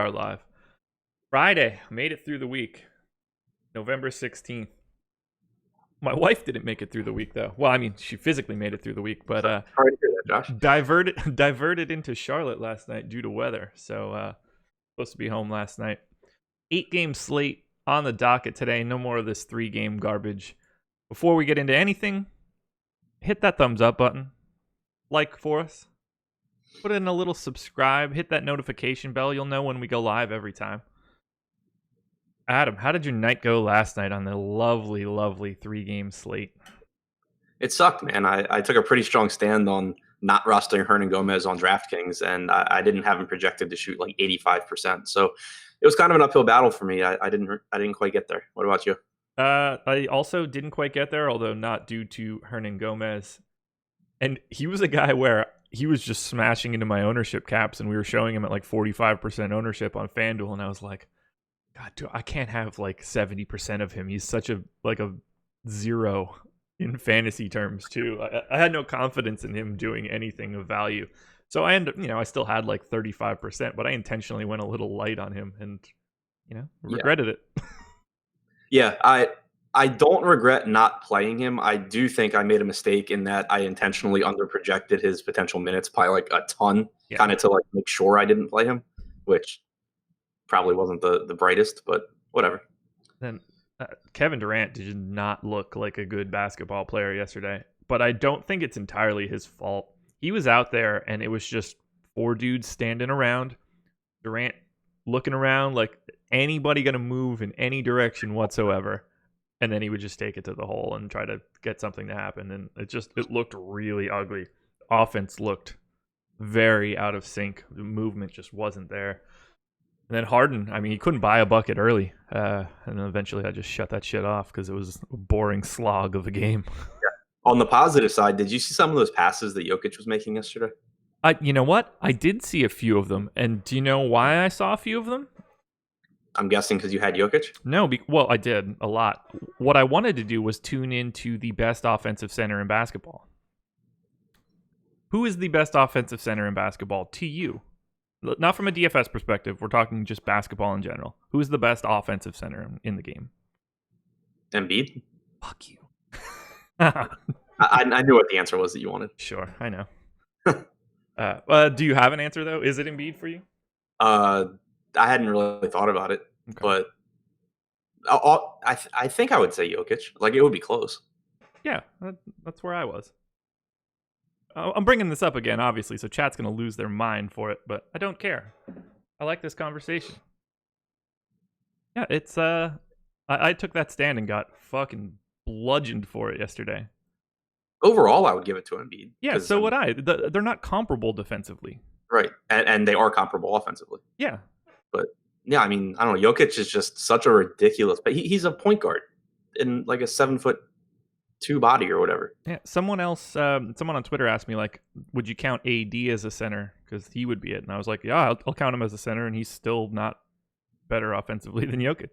are live. Friday, made it through the week. November 16th. My wife didn't make it through the week, though. Well, I mean, she physically made it through the week, but Sorry to hear that, Josh. diverted into Charlotte last night due to weather. So, supposed to be home last night. 8-game slate on the docket today. No more of this 3-game garbage. Before we get into anything, hit that thumbs up button. Like for us. Put in a little subscribe. Hit that notification bell. You'll know when we go live every time. Adam, how did your night go last night on the lovely, lovely 3-game slate? It sucked, man. I took a pretty strong stand on not rostering Hernangomez on DraftKings, and I didn't have him projected to shoot like 85%. So it was kind of an uphill battle for me. I didn't quite get there. What about you? I also didn't quite get there, although not due to Hernangomez. And he was a guy where he was just smashing into my ownership caps, and we were showing him at like 45% ownership on FanDuel, and I was like, God, dude, I can't have like 70% of him. He's such a zero in fantasy terms too. I had no confidence in him doing anything of value. So I I still had like 35%, but I intentionally went a little light on him and, regretted it. Yeah, I don't regret not playing him. I do think I made a mistake in that I intentionally underprojected his potential minutes by like a ton, kind of to like make sure I didn't play him, which probably wasn't the brightest, but whatever. Then Kevin Durant did not look like a good basketball player yesterday, but I don't think it's entirely his fault. He was out there and it was just 4 dudes standing around, Durant looking around like anybody going to move in any direction whatsoever, and then he would just take it to the hole and try to get something to happen, and it looked really ugly. Offense looked very out of sync. The movement just wasn't there. And then Harden, I mean, he couldn't buy a bucket early. And then eventually I just shut that shit off because it was a boring slog of a game. Yeah. On the positive side, did you see some of those passes that Jokic was making yesterday? You know what? I did see a few of them. And do you know why I saw a few of them? I'm guessing because you had Jokic? No, well, I did a lot. What I wanted to do was tune into the best offensive center in basketball. Who is the best offensive center in basketball to you? Not from a DFS perspective. We're talking just basketball in general. Who is the best offensive center in the game? Embiid. Fuck you. I knew what the answer was that you wanted. Sure, I know. Do you have an answer, though? Is it Embiid for you? I hadn't really thought about it, but I think I would say Jokic. Like, it would be close. Yeah, that's where I was. I'm bringing this up again, obviously, so chat's going to lose their mind for it, but I don't care. I like this conversation. Yeah, it's, I took that stand and got fucking bludgeoned for it yesterday. Overall, I would give it to Embiid. Yeah, so would I. They're not comparable defensively. Right, and they are comparable offensively. Yeah. But, yeah, I mean, I don't know. Jokic is just such a ridiculous, but he's a point guard in like a 7'2" body or whatever. Yeah, someone on Twitter asked me, like, would you count AD as a center? Because he would be it. And I was like, yeah, I'll count him as a center, and he's still not better offensively than Jokic.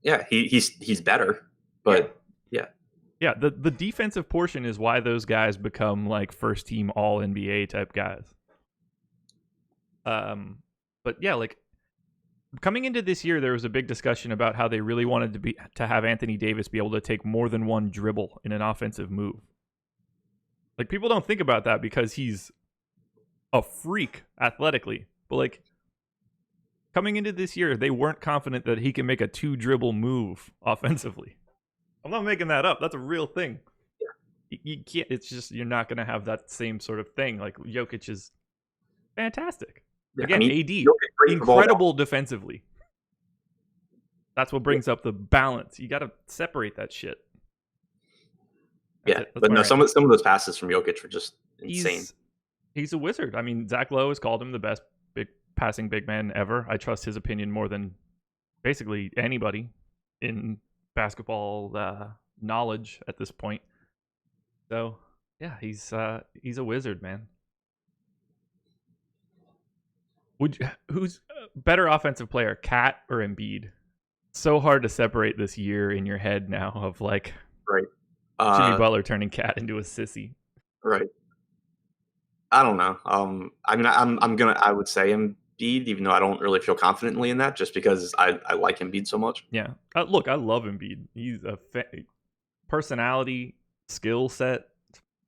Yeah, he's better, but yeah. Yeah, the defensive portion is why those guys become like first team all NBA type guys. But yeah, like coming into this year, there was a big discussion about how they really wanted to have Anthony Davis be able to take more than one dribble in an offensive move. Like, people don't think about that because he's a freak athletically, but like coming into this year, they weren't confident that he can make a 2-dribble move offensively. I'm not making that up. That's a real thing. Yeah. You can't. It's just you're not going to have that same sort of thing. Like, Jokic is fantastic. Yeah, again, I mean, AD, incredible defensively. That's what brings up the balance. You got to separate that shit. But no, some of those passes from Jokic were just insane. He's a wizard. I mean, Zach Lowe has called him the best passing big man ever. I trust his opinion more than basically anybody in basketball knowledge at this point. So yeah, he's a wizard, man. Who's a better offensive player, Cat or Embiid? So hard to separate this year in your head now of like Jimmy Butler turning Cat into a sissy. Right. I don't know. I mean, I would say even though I don't really feel confidently in that, just because I like Embiid so much. Yeah. Look, I love Embiid. He's a personality, skill set,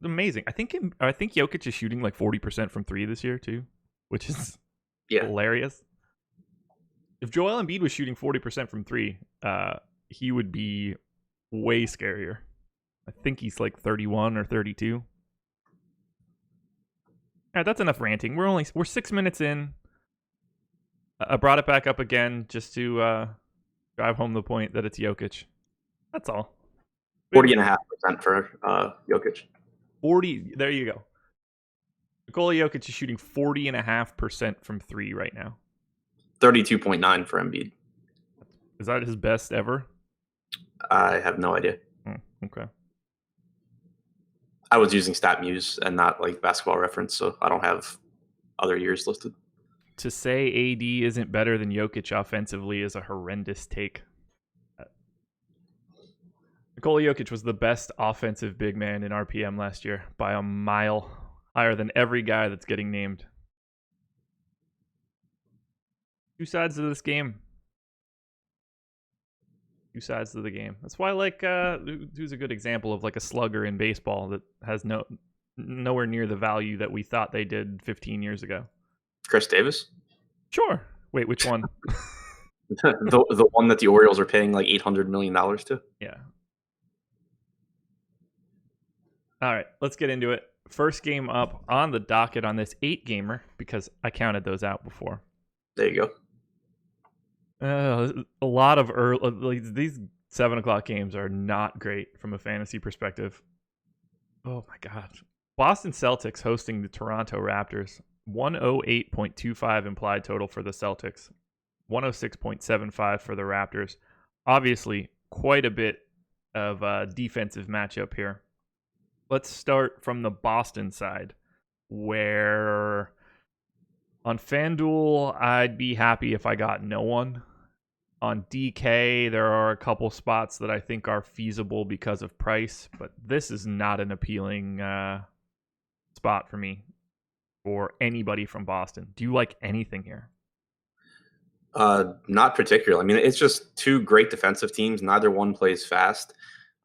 amazing. I think Jokic is shooting like 40% from 3 this year too, which is hilarious. If Joel Embiid was shooting 40% from 3, he would be way scarier. I think he's like 31 or 32. All right, that's enough ranting. We're 6 minutes in. I brought it back up again just to drive home the point that it's Jokic. That's all. 40.5% for Jokic. 40. There you go. Nikola Jokic is shooting 40.5% from 3 right now. 32.9 for Embiid. Is that his best ever? I have no idea. Okay. I was using StatMuse and not like Basketball Reference, so I don't have other years listed. To say AD isn't better than Jokic offensively is a horrendous take. Nikola Jokic was the best offensive big man in RPM last year by a mile, higher than every guy that's getting named. Two sides of this game. Two sides of the game. That's why, like, who's a good example of like a slugger in baseball that has nowhere near the value that we thought they did 15 years ago. Chris Davis? Sure. Wait, which one? the one that the Orioles are paying like $800 million to? Yeah. All right, let's get into it. First game up on the docket on this 8-gamer, because I counted those out before. There you go. A lot of early, these 7 o'clock games are not great from a fantasy perspective. Oh my God. Boston Celtics hosting the Toronto Raptors. 108.25 implied total for the Celtics. 106.75 for the Raptors. Obviously, quite a bit of a defensive matchup here. Let's start from the Boston side, where on FanDuel, I'd be happy if I got no one. On DK, there are a couple spots that I think are feasible because of price, but this is not an appealing spot for me for anybody from Boston. Do you like anything here? Not particularly. I mean, it's just two great defensive teams. Neither one plays fast.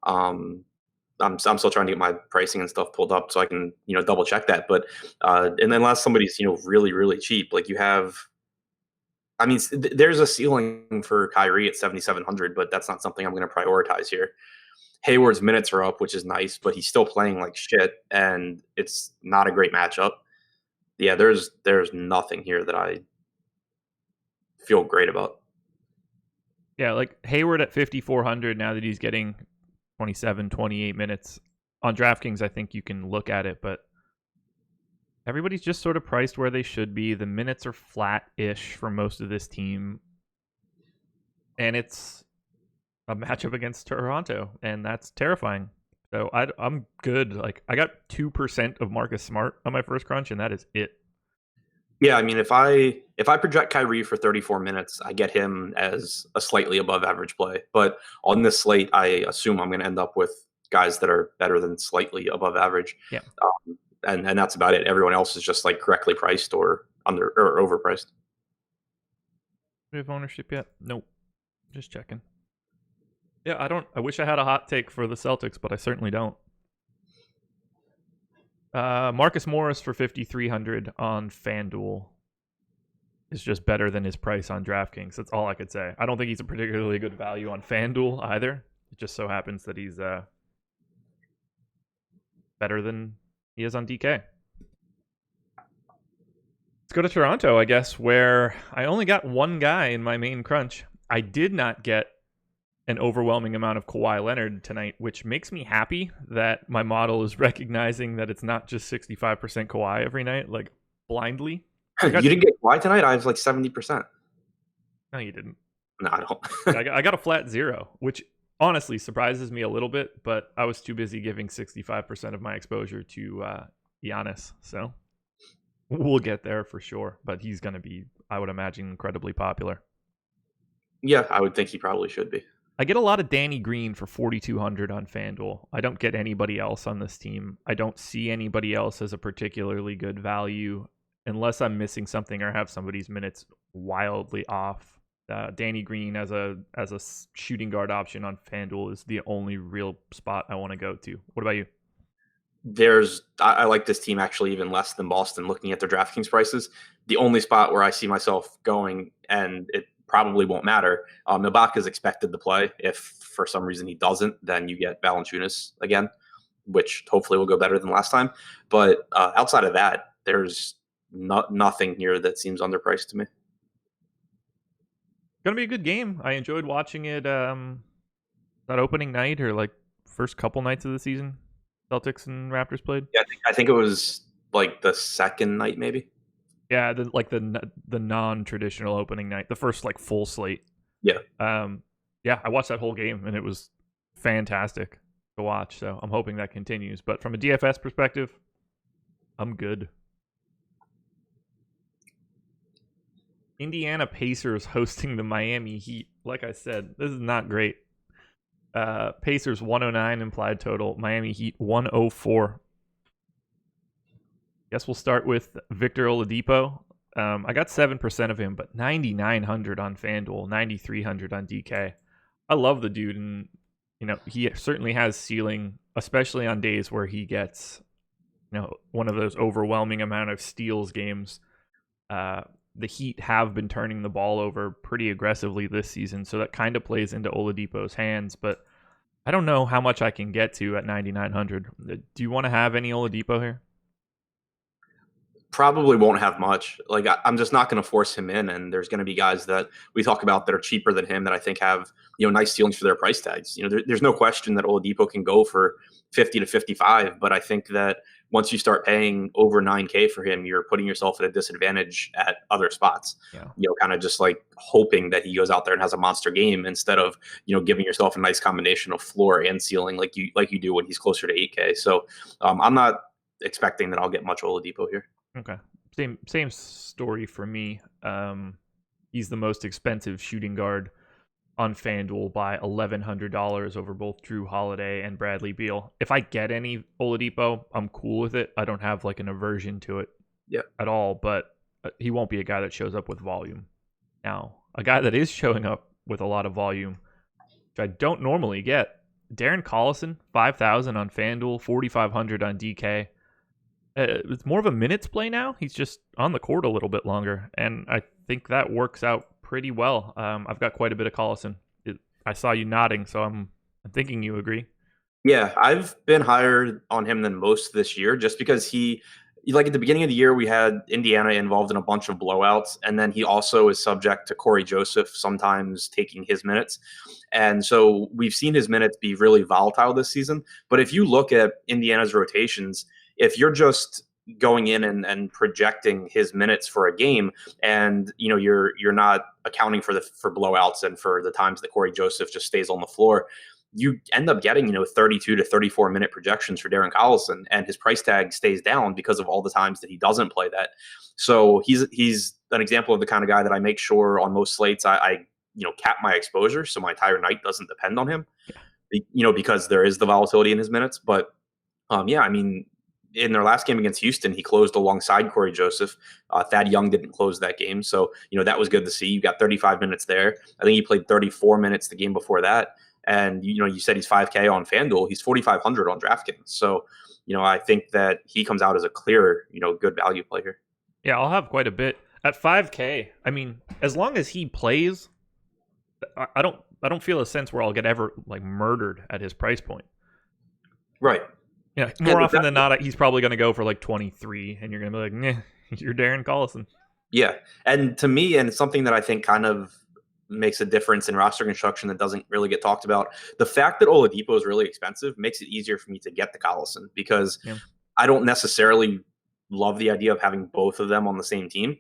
I'm still trying to get my pricing and stuff pulled up so I can, double check that. But and then unless somebody's, really, really cheap, like you have, I mean, there's a ceiling for Kyrie at 7,700, but that's not something I'm going to prioritize here. Hayward's minutes are up, which is nice, but he's still playing like shit, and it's not a great matchup. Yeah, there's nothing here that I feel great about. Yeah, like Hayward at 5,400 now that he's getting 27, 28 minutes. On DraftKings, I think you can look at it, but everybody's just sort of priced where they should be. The minutes are flat-ish for most of this team. And it's a matchup against Toronto, and that's terrifying. So I'm good. Like, I got 2% of Marcus Smart on my first crunch, and that is it. Yeah, I mean, if I project Kyrie for 34 minutes, I get him as a slightly above average play. But on this slate, I assume I'm going to end up with guys that are better than slightly above average. Yeah. And that's about it. Everyone else is just like correctly priced or under or overpriced. Do we have ownership yet? Nope. Just checking. Yeah, I wish I had a hot take for the Celtics, but I certainly don't. Marcus Morris for 5,300 on FanDuel is just better than his price on DraftKings. That's all I could say. I don't think he's a particularly good value on FanDuel either. It just so happens that he's better than he is on DK. Let's go to Toronto, I guess, where I only got one guy in my main crunch. I did not get an overwhelming amount of Kawhi Leonard tonight, which makes me happy that my model is recognizing that it's not just 65% Kawhi every night, like blindly. You didn't get Kawhi tonight? I was like 70%. No, you didn't. No, I don't. I got a flat 0, which honestly surprises me a little bit, but I was too busy giving 65% of my exposure to Giannis. So we'll get there for sure, but he's going to be, I would imagine, incredibly popular. Yeah, I would think he probably should be. I get a lot of Danny Green for 4,200 on FanDuel. I don't get anybody else on this team. I don't see anybody else as a particularly good value. unless I'm missing something or have somebody's minutes wildly off. Danny Green as a shooting guard option on FanDuel is the only real spot I want to go to. What about you? I like this team actually even less than Boston. Looking at their DraftKings prices, the only spot where I see myself going, and it probably won't matter. Ibaka is expected to play. If for some reason he doesn't, then you get Valanciunas again, which hopefully will go better than last time. But outside of that, there's nothing here that seems underpriced to me. Gonna be a good game. I enjoyed watching it. That opening night or like first couple nights of the season, Celtics and Raptors played. Yeah, I think it was like the second night, maybe. Yeah, the non-traditional opening night, the first like full slate. Yeah. Yeah, I watched that whole game and it was fantastic to watch. So I'm hoping that continues. But from a DFS perspective, I'm good. Indiana Pacers hosting the Miami Heat. Like I said, this is not great. Pacers 109 implied total. Miami Heat 104. Guess we'll start with Victor Oladipo. I got 7% of him, but 9,900 on FanDuel, 9,300 on DK. I love the dude, and he certainly has ceiling, especially on days where he gets one of those overwhelming amount of steals games. The Heat have been turning the ball over pretty aggressively this season, so that kind of plays into Oladipo's hands, but I don't know how much I can get to at 9,900. Do you want to have any Oladipo here? Probably won't have much. Like, I'm just not going to force him in, and there's going to be guys that we talk about that are cheaper than him that I think have nice ceilings for their price tags. There's no question that Oladipo can go for 50 to 55, but I think that once you start paying over 9K for him, you're putting yourself at a disadvantage at other spots. Yeah. Kind of just like hoping that he goes out there and has a monster game instead of giving yourself a nice combination of floor and ceiling like you do when he's closer to 8K. So I'm not expecting that I'll get much Oladipo here. Okay. Same story for me. He's the most expensive shooting guard on FanDuel by $1,100 over both Drew Holiday and Bradley Beal. If I get any Oladipo, I'm cool with it. I don't have like an aversion to it at all, but he won't be a guy that shows up with volume. Now, a guy that is showing up with a lot of volume, which I don't normally get, Darren Collison, 5,000 on FanDuel, 4,500 on DK. It's more of a minutes play now. He's just on the court a little bit longer, and I think that works out pretty well. I've got quite a bit of Collison. I saw you nodding, so I'm thinking you agree. Yeah, I've been higher on him than most this year just because he, like at the beginning of the year, we had Indiana involved in a bunch of blowouts, and then he also is subject to Corey Joseph sometimes taking his minutes. And so we've seen his minutes be really volatile this season. But if you look at Indiana's rotations, if you're just going in and projecting his minutes for a game, and you're not accounting for blowouts and for the times that Corey Joseph just stays on the floor, you end up getting 32 to 34 minute projections for Darren Collison, and his price tag stays down because of all the times that he doesn't play that. So he's an example of the kind of guy that I make sure on most slates I cap my exposure so my entire night doesn't depend on him. Because there is the volatility in his minutes. But in their last game against Houston, he closed alongside Corey Joseph. Thad Young didn't close that game. So, that was good to see. You got 35 minutes there. I think he played 34 minutes the game before that. And, you said he's 5K on FanDuel. He's 4,500 on DraftKings. So, I think that he comes out as a clear, good value play here. Yeah, I'll have quite a bit. At 5K, I mean, as long as he plays, I don't feel a sense where I'll get ever like murdered at his price point. Right. Yeah, more often than not, he's probably going to go for like 23, and you're going to be like, nah, you're Darren Collison. Yeah, and to me, and it's something that I think kind of makes a difference in roster construction that doesn't really get talked about, the fact that Oladipo is really expensive makes it easier for me to get the Collison, because I don't necessarily love the idea of having both of them on the same team.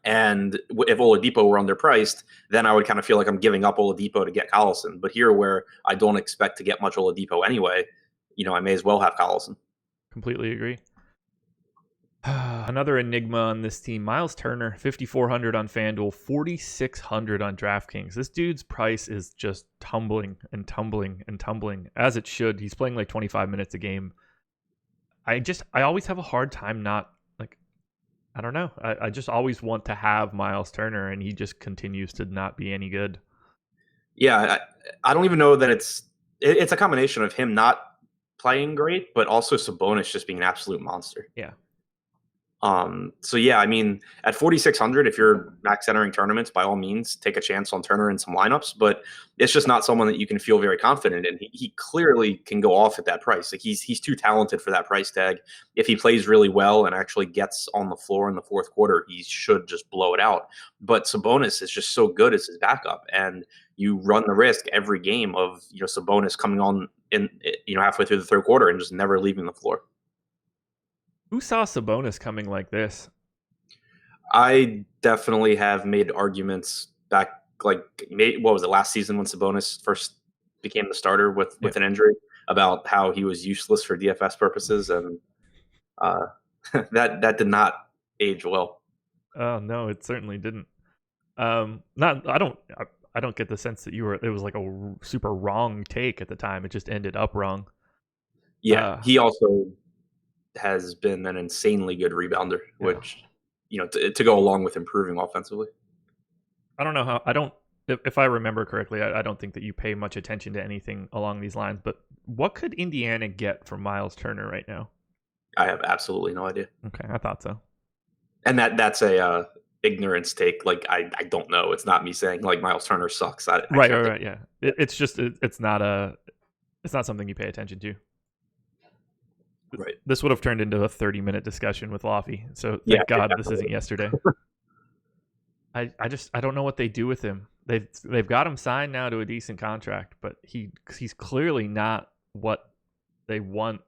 And if Oladipo were underpriced, then I would kind of feel like I'm giving up Oladipo to get Collison. But here, where I don't expect to get much Oladipo anyway, I may as well have Collison. Completely agree. Another enigma on this team, Myles Turner, 5,400 on FanDuel, 4,600 on DraftKings. This dude's price is just tumbling and tumbling and tumbling, as it should. He's playing like 25 minutes a game. I always have a hard time not like I don't know. I just always want to have Myles Turner, and he just continues to not be any good. Yeah, I don't even know that it's a combination of him not playing great, but also Sabonis just being an absolute monster. Yeah. So yeah, I mean, at 4,600, if you're max entering tournaments, by all means, take a chance on Turner in some lineups. But it's just not someone that you can feel very confident in. He clearly can go off at that price. Like he's too talented for that price tag. If he plays really well and actually gets on the floor in the fourth quarter, he should just blow it out. But Sabonis is just so good as his backup, and you run the risk every game of Sabonis coming on in halfway through the third quarter and just never leaving the floor. Who saw Sabonis coming like this? I definitely have made arguments back, what was it, last season when Sabonis first became the starter with an injury, about how he was useless for DFS purposes, and that did not age well. Oh no, it certainly didn't. I don't get the sense that it was like a super wrong take at the time. It just ended up wrong. Yeah, he also has been an insanely good rebounder, which to go along with improving offensively. I don't know how. If I remember correctly, I don't think that you pay much attention to anything along these lines. But what could Indiana get from Myles Turner right now? I have absolutely no idea. Okay, I thought so. And that's a ignorance take. Like I don't know. It's not me saying like Myles Turner sucks. Right. Yeah. It's just it's not something you pay attention to. Right. This would have turned into a 30-minute discussion with Laffy. So thank God this isn't yesterday. I don't know what they do with him. They've got him signed now to a decent contract, but he's clearly not what they want,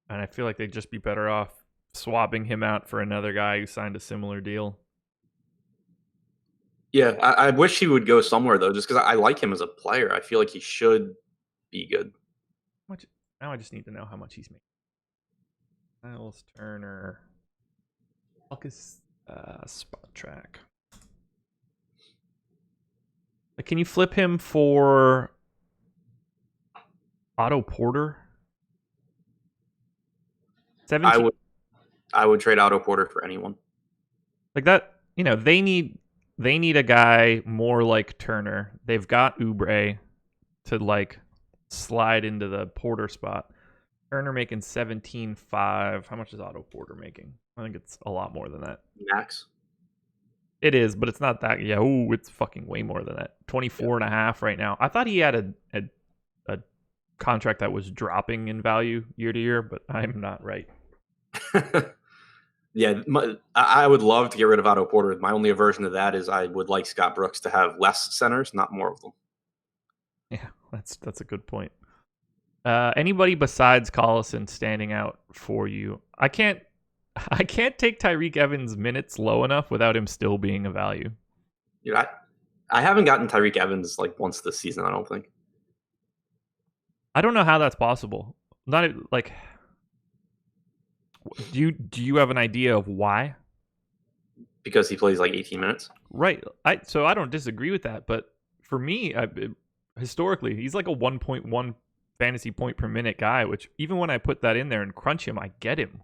and I feel like they'd just be better off swapping him out for another guy who signed a similar deal. Yeah, I wish he would go somewhere though, just because I like him as a player. I feel like he should be good. Now I just need to know how much he's making. Myles Turner. Focus spot track. Can you flip him for Otto Porter? 17? I would trade Otto Porter for anyone. Like that, they need a guy more like Turner. They've got Oubre to like slide into the Porter spot. Turner making 17.5. How much is Otto Porter making? I think it's a lot more than that. Max. It is, but it's not that. Yeah, it's fucking way more than that. 24.5 right now. I thought he had a contract that was dropping in value year to year, but I'm not right. Yeah, I would love to get rid of Otto Porter. My only aversion to that is I would like Scott Brooks to have less centers, not more of them. Yeah, that's a good point. Anybody besides Collison standing out for you? I can't take Tyreke Evans' minutes low enough without him still being a value. Yeah, I haven't gotten Tyreke Evans like once this season, I don't think. I don't know how that's possible. Not like, do you have an idea of why? Because he plays like 18 minutes. Right. So I don't disagree with that, but for me, historically, he's like a 1.1 fantasy point per minute guy, which even when I put that in there and crunch him, I get him.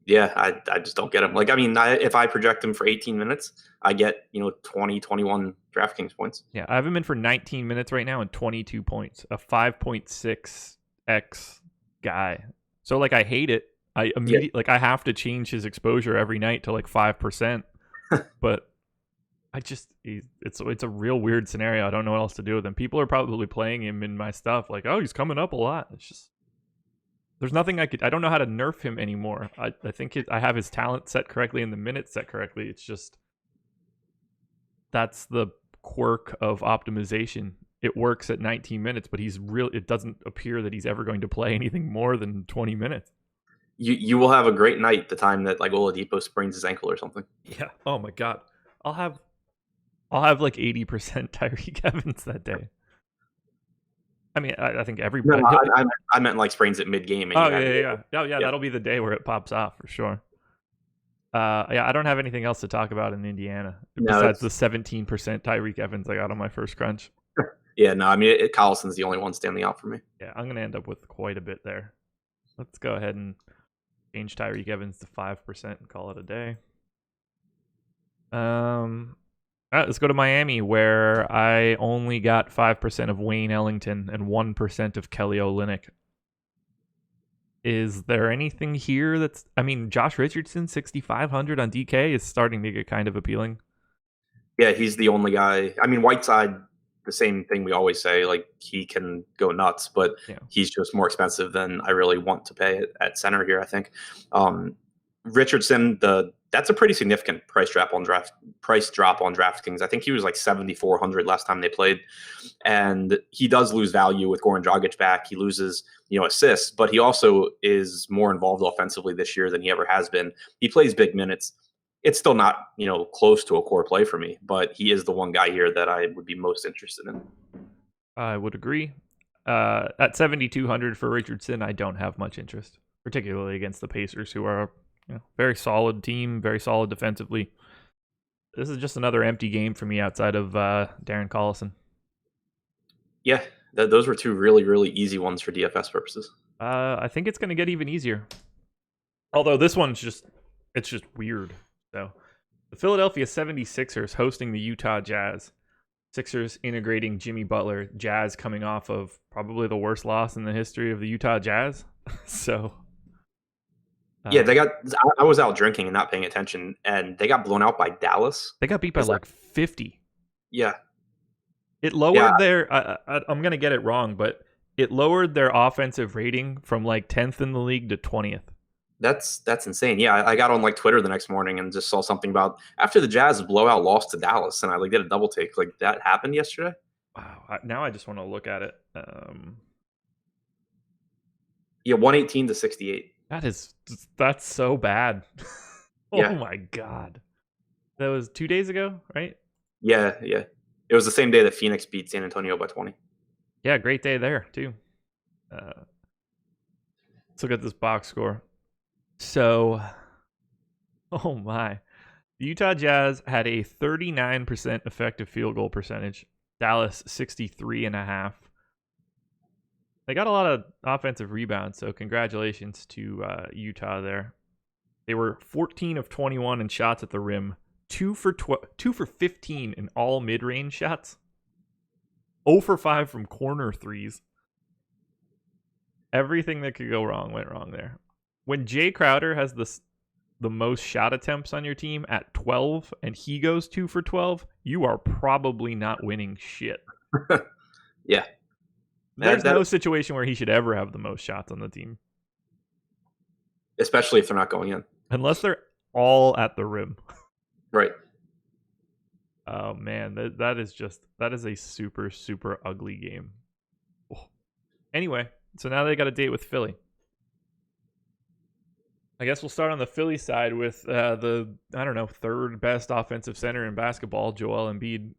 Yeah, I just don't get him. Like, I mean, if I project him for 18 minutes, I get, 20, 21 DraftKings points. Yeah, I have him in for 19 minutes right now and 22 points, a 5.6x guy. So, like, I hate it. I immediately, I have to change his exposure every night to, like, 5%. But it's a real weird scenario. I don't know what else to do with him. People are probably playing him in my stuff, like, oh, he's coming up a lot. It's just... There's nothing I don't know how to nerf him anymore. I think I have his talent set correctly and the minutes set correctly. It's just, that's the quirk of optimization. It works at 19 minutes, but it doesn't appear that he's ever going to play anything more than 20 minutes. You will have a great night the time that like Oladipo sprains his ankle or something. Yeah. Oh my God. I'll have like 80% Tyreke Evans that day. I mean, I think everybody. No, I meant like sprains at mid-game. Oh, yeah. That'll be the day where it pops off for sure. Yeah, I don't have anything else to talk about in Indiana besides the 17% Tyreke Evans I got on my first crunch. Yeah, no, I mean, Collison's the only one standing out for me. Yeah, I'm going to end up with quite a bit there. Let's go ahead and change Tyreke Evans to 5% and call it a day. Let's go to Miami, where I only got 5% of Wayne Ellington and 1% of Kelly Olynyk. Is there anything here that's... I mean, Josh Richardson, 6,500 on DK is starting to get kind of appealing. Yeah, he's the only guy. I mean, Whiteside, the same thing we always say, like he can go nuts, but he's just more expensive than I really want to pay at center here, I think. Richardson, that's a pretty significant price drop on DraftKings. I think he was like 7,400 last time they played, and he does lose value with Goran Dragic back. He loses, assists, but he also is more involved offensively this year than he ever has been. He plays big minutes. It's still not, close to a core play for me, but he is the one guy here that I would be most interested in. I would agree. At 7,200 for Richardson, I don't have much interest, particularly against the Pacers, who are very solid team, very solid defensively. This is just another empty game for me outside of Darren Collison. Yeah, those were two really, really easy ones for DFS purposes. I think it's going to get even easier. Although this one's just weird. So the Philadelphia 76ers hosting the Utah Jazz. Sixers integrating Jimmy Butler. Jazz coming off of probably the worst loss in the history of the Utah Jazz. So... yeah, I was out drinking and not paying attention, and they got blown out by Dallas. They got beat by like 50. Yeah. It lowered their, I'm going to get it wrong, but it lowered their offensive rating from like 10th in the league to 20th. That's insane. Yeah, I got on like Twitter the next morning and just saw something about after the Jazz blowout loss to Dallas, and I did a double take. Like that happened yesterday. Wow. Now I just want to look at it. Yeah, 118 to 68. That's so bad. Yeah. Oh my God. That was 2 days ago, right? Yeah. It was the same day that Phoenix beat San Antonio by 20. Yeah, great day there too. Let's look at this box score. So, oh my. The Utah Jazz had a 39% effective field goal percentage. Dallas 63.5%. They got a lot of offensive rebounds, so congratulations to Utah there. They were 14 of 21 in shots at the rim, 2 for 15 in all mid-range shots, 0 for 5 from corner threes. Everything that could go wrong went wrong there. When Jay Crowder has the most shot attempts on your team at 12 and he goes 2 for 12, you are probably not winning shit. Yeah. There's no situation where he should ever have the most shots on the team. Especially if they're not going in. Unless they're all at the rim. Right. Oh, man. That is a super, super ugly game. Oh. Anyway, so now they got a date with Philly. I guess we'll start on the Philly side with the third best offensive center in basketball, Joel Embiid.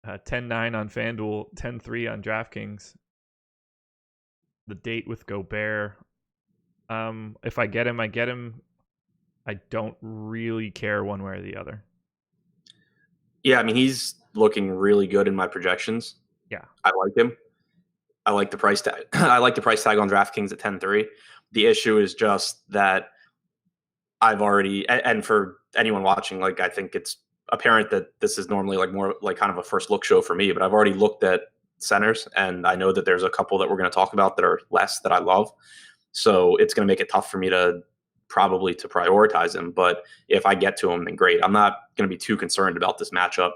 10-9 on FanDuel, 10-3 on DraftKings. The date with Gobert. If I get him, I get him. I don't really care one way or the other. Yeah, I mean, he's looking really good in my projections. Yeah. I like him. I like the price tag. I like the price tag on DraftKings at 10-3. The issue is just that I've already, and for anyone watching, like I think it's apparent that this is normally like more like kind of a first look show for me, but I've already looked at centers and I know that there's a couple that we're going to talk about that are less that I love. So it's going to make it tough for me to prioritize him. But if I get to him, then great. I'm not going to be too concerned about this matchup.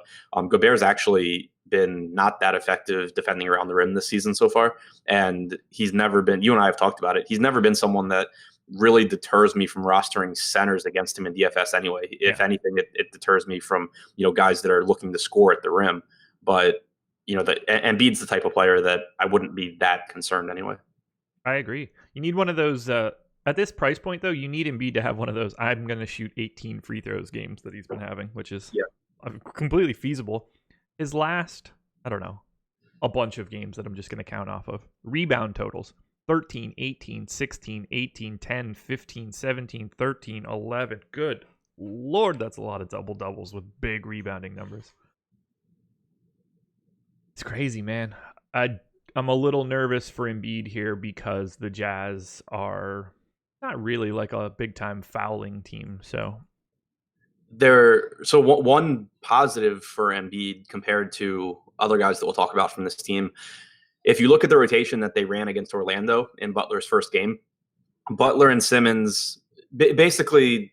Gobert's actually been not that effective defending around the rim this season so far. And he's never been, you and I have talked about it, he's never been someone that really deters me from rostering centers against him in DFS anyway. If anything, it deters me from, guys that are looking to score at the rim. But, Embiid's the type of player that I wouldn't be that concerned anyway. I agree. You need one of those, at this price point, though, you need Embiid to have one of those I'm going to shoot 18 free throws games that he's been having, which is completely feasible. His last, a bunch of games that I'm just going to count off of. Rebound totals. 13, 18, 16, 18, 10, 15, 17, 13, 11. Good Lord, that's a lot of double-doubles with big rebounding numbers. It's crazy, man. I'm a little nervous for Embiid here because the Jazz are not really like a big-time fouling team, so... One positive for Embiid compared to other guys that we'll talk about from this team, if you look at the rotation that they ran against Orlando in Butler's first game, Butler and Simmons played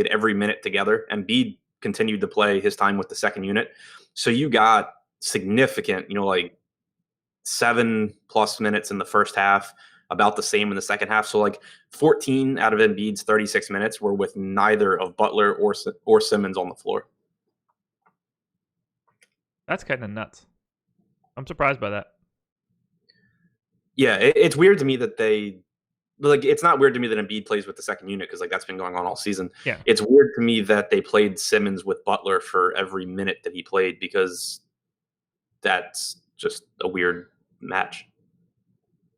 every minute together. Embiid continued to play his time with the second unit. So you got significant, like 7+ minutes in the first half, about the same in the second half. So like 14 out of Embiid's 36 minutes were with neither of Butler or Simmons on the floor. That's kind of nuts. I'm surprised by that. Yeah, it's weird to me that it's not weird to me that Embiid plays with the second unit because that's been going on all season. Yeah. It's weird to me that they played Simmons with Butler for every minute that he played because that's just a weird match.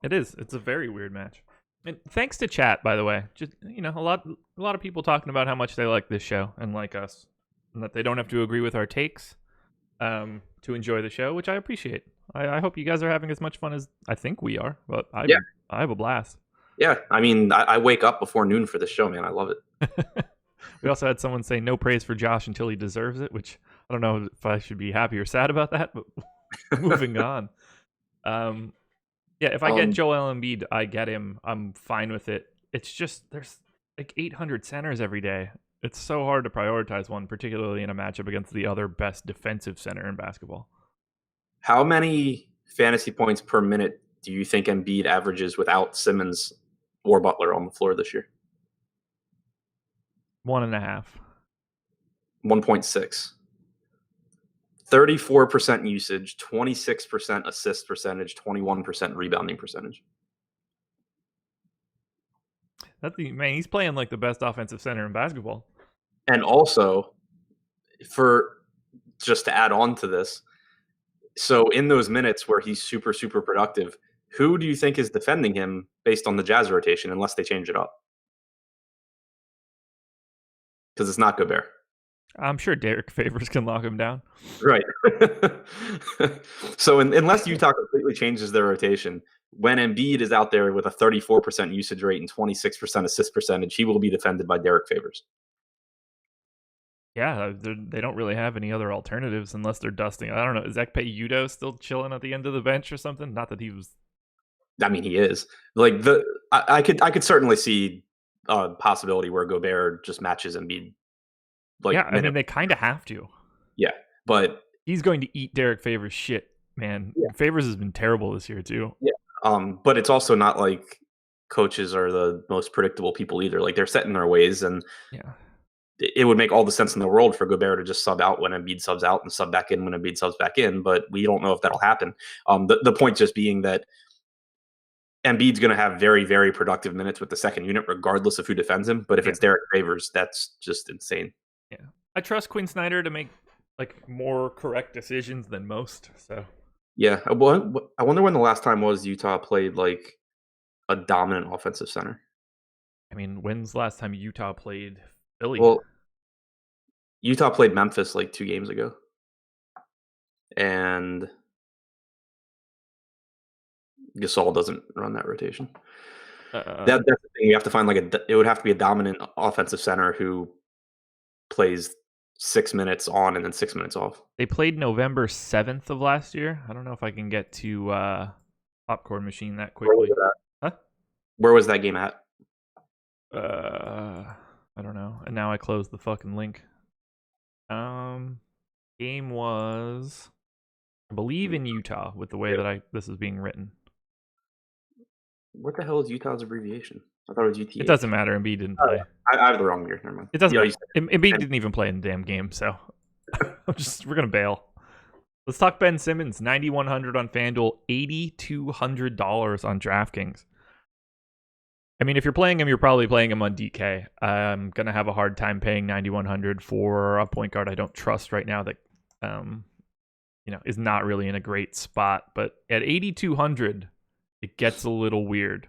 It is. It's a very weird match. And thanks to chat, by the way. Just a lot of people talking about how much they like this show and like us, and that they don't have to agree with our takes to enjoy the show, which I appreciate. I hope you guys are having as much fun as I think we are. But I have a blast. Yeah, I mean, I wake up before noon for this show, man. I love it. We also had someone say no praise for Josh until he deserves it, which I don't know if I should be happy or sad about that, but moving on. Yeah, if I get Joel Embiid, I get him. I'm fine with it. It's just there's like 800 centers every day. It's so hard to prioritize one, particularly in a matchup against the other best defensive center in basketball. How many fantasy points per minute do you think Embiid averages without Simmons or Butler on the floor this year? 1.5. 1.6. 34% usage, 26% assist percentage, 21% rebounding percentage. He's playing like the best offensive center in basketball. And also, just to add on to this, so in those minutes where he's super, super productive, who do you think is defending him based on the Jazz rotation, unless they change it up? Because it's not Gobert. I'm sure Derek Favors can lock him down. Right. So unless Utah completely changes their rotation, when Embiid is out there with a 34% usage rate and 26% assist percentage, he will be defended by Derek Favors. Yeah, they don't really have any other alternatives unless they're dusting. I don't know. Is Ekpe Udoh still chilling at the end of the bench or something? Not that he was. I mean, he is. I could certainly see a possibility where Gobert just matches Embiid. I mean, they kind of have to. Yeah, but he's going to eat Derek Favors' shit, man. Yeah. Favors has been terrible this year too. Yeah. But it's also not like coaches are the most predictable people either. Like they're set in their ways, and it would make all the sense in the world for Gobert to just sub out when Embiid subs out and sub back in when Embiid subs back in. But we don't know if that'll happen. The point just being that Embiid's going to have very, very productive minutes with the second unit, regardless of who defends him. But if it's Derek Favors, that's just insane. Yeah, I trust Quinn Snyder to make more correct decisions than most. So yeah, I wonder when the last time was Utah played a dominant offensive center. I mean, when's the last time Utah played Philly? Well, Utah played Memphis 2 games ago, and Gasol doesn't run that rotation. That's the thing. You have to find it would have to be a dominant offensive center who plays 6 minutes on and then 6 minutes off. They played November 7th of last year. I don't know if I can get to Popcorn Machine that quickly. Where was that game at? I don't know. And now I closed the fucking link. Game was, I believe, in Utah with the way that this is being written. What the hell is Utah's abbreviation? I thought it was UTA. It doesn't matter. Embiid didn't play. I have the wrong year. Never mind. It doesn't. Embiid didn't even play in the damn game, so we're gonna bail. Let's talk Ben Simmons. 9,100 on FanDuel, $8,200 on DraftKings. I mean, if you're playing him, you're probably playing him on DK. I'm gonna have a hard time paying 9,100 for a point guard I don't trust right now. That is not really in a great spot. But at 8,200, it gets a little weird.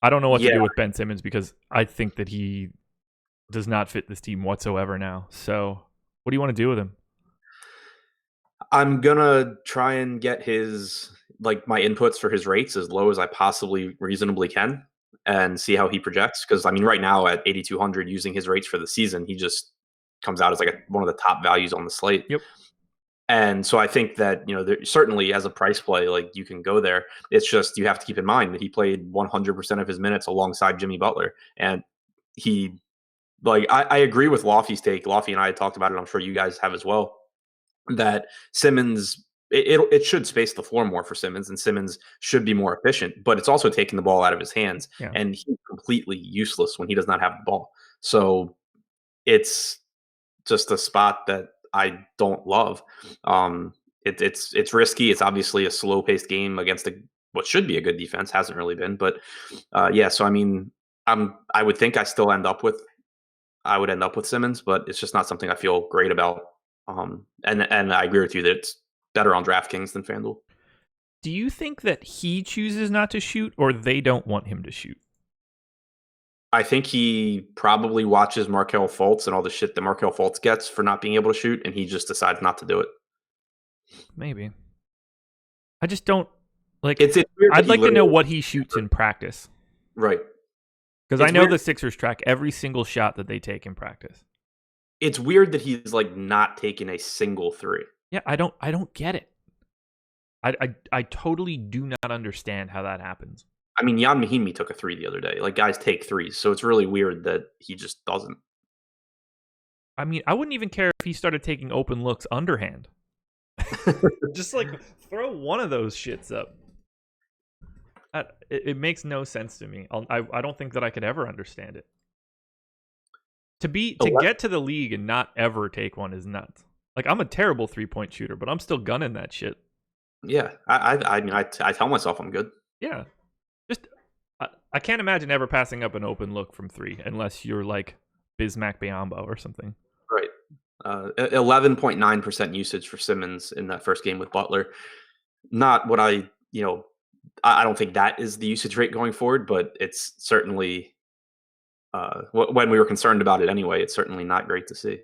I don't know what to do with Ben Simmons because I think that he does not fit this team whatsoever now. So what do you want to do with him? I'm going to try and get his my inputs for his rates as low as I possibly reasonably can. and see how he projects. Because I mean, right now at 8,200, using his rates for the season, he just comes out as like one of the top values on the slate. Yep. And so I think that, certainly as a price play, like you can go there. It's just you have to keep in mind that he played 100% of his minutes alongside Jimmy Butler. And he, I agree with Lofty's take. Lofty and I had talked about it. I'm sure you guys have as well, that Simmons, it should space the floor more for Simmons, and Simmons should be more efficient, but it's also taking the ball out of his hands. Yeah. And he's completely useless when he does not have the ball. So it's just a spot that I don't love. It's risky. It's obviously a slow paced game against what should be a good defense. Hasn't really been, but so I mean, I would think I would end up with Simmons, but it's just not something I feel great about. And I agree with you that it's better on DraftKings than FanDuel. Do you think that he chooses not to shoot, or they don't want him to shoot? I think he probably watches Markelle Fultz and all the shit that Markelle Fultz gets for not being able to shoot, and he just decides not to do it. Maybe. I just don't like. It's I'd like to know what he shoots in practice, right? Because I know the Sixers track every single shot that they take in practice. It's weird that he's like not taking a single three. Yeah, I don't get it. I totally do not understand how that happens. I mean, Jan Mahimi took a three the other day. Like, guys take threes, so it's really weird that he just doesn't. I mean, I wouldn't even care if he started taking open looks underhand. Just like throw one of those shits up. It makes no sense to me. I don't think that I could ever understand it. To get to the league and not ever take one is nuts. Like, I'm a terrible 3-point shooter, but I'm still gunning that shit. Yeah, I mean, I tell myself I'm good. Yeah. Just, I can't imagine ever passing up an open look from three unless you're like Bismack Biyombo or something. Right. 11.9% usage for Simmons in that first game with Butler. Not what I don't think that is the usage rate going forward, but it's certainly, when we were concerned about it anyway, it's certainly not great to see.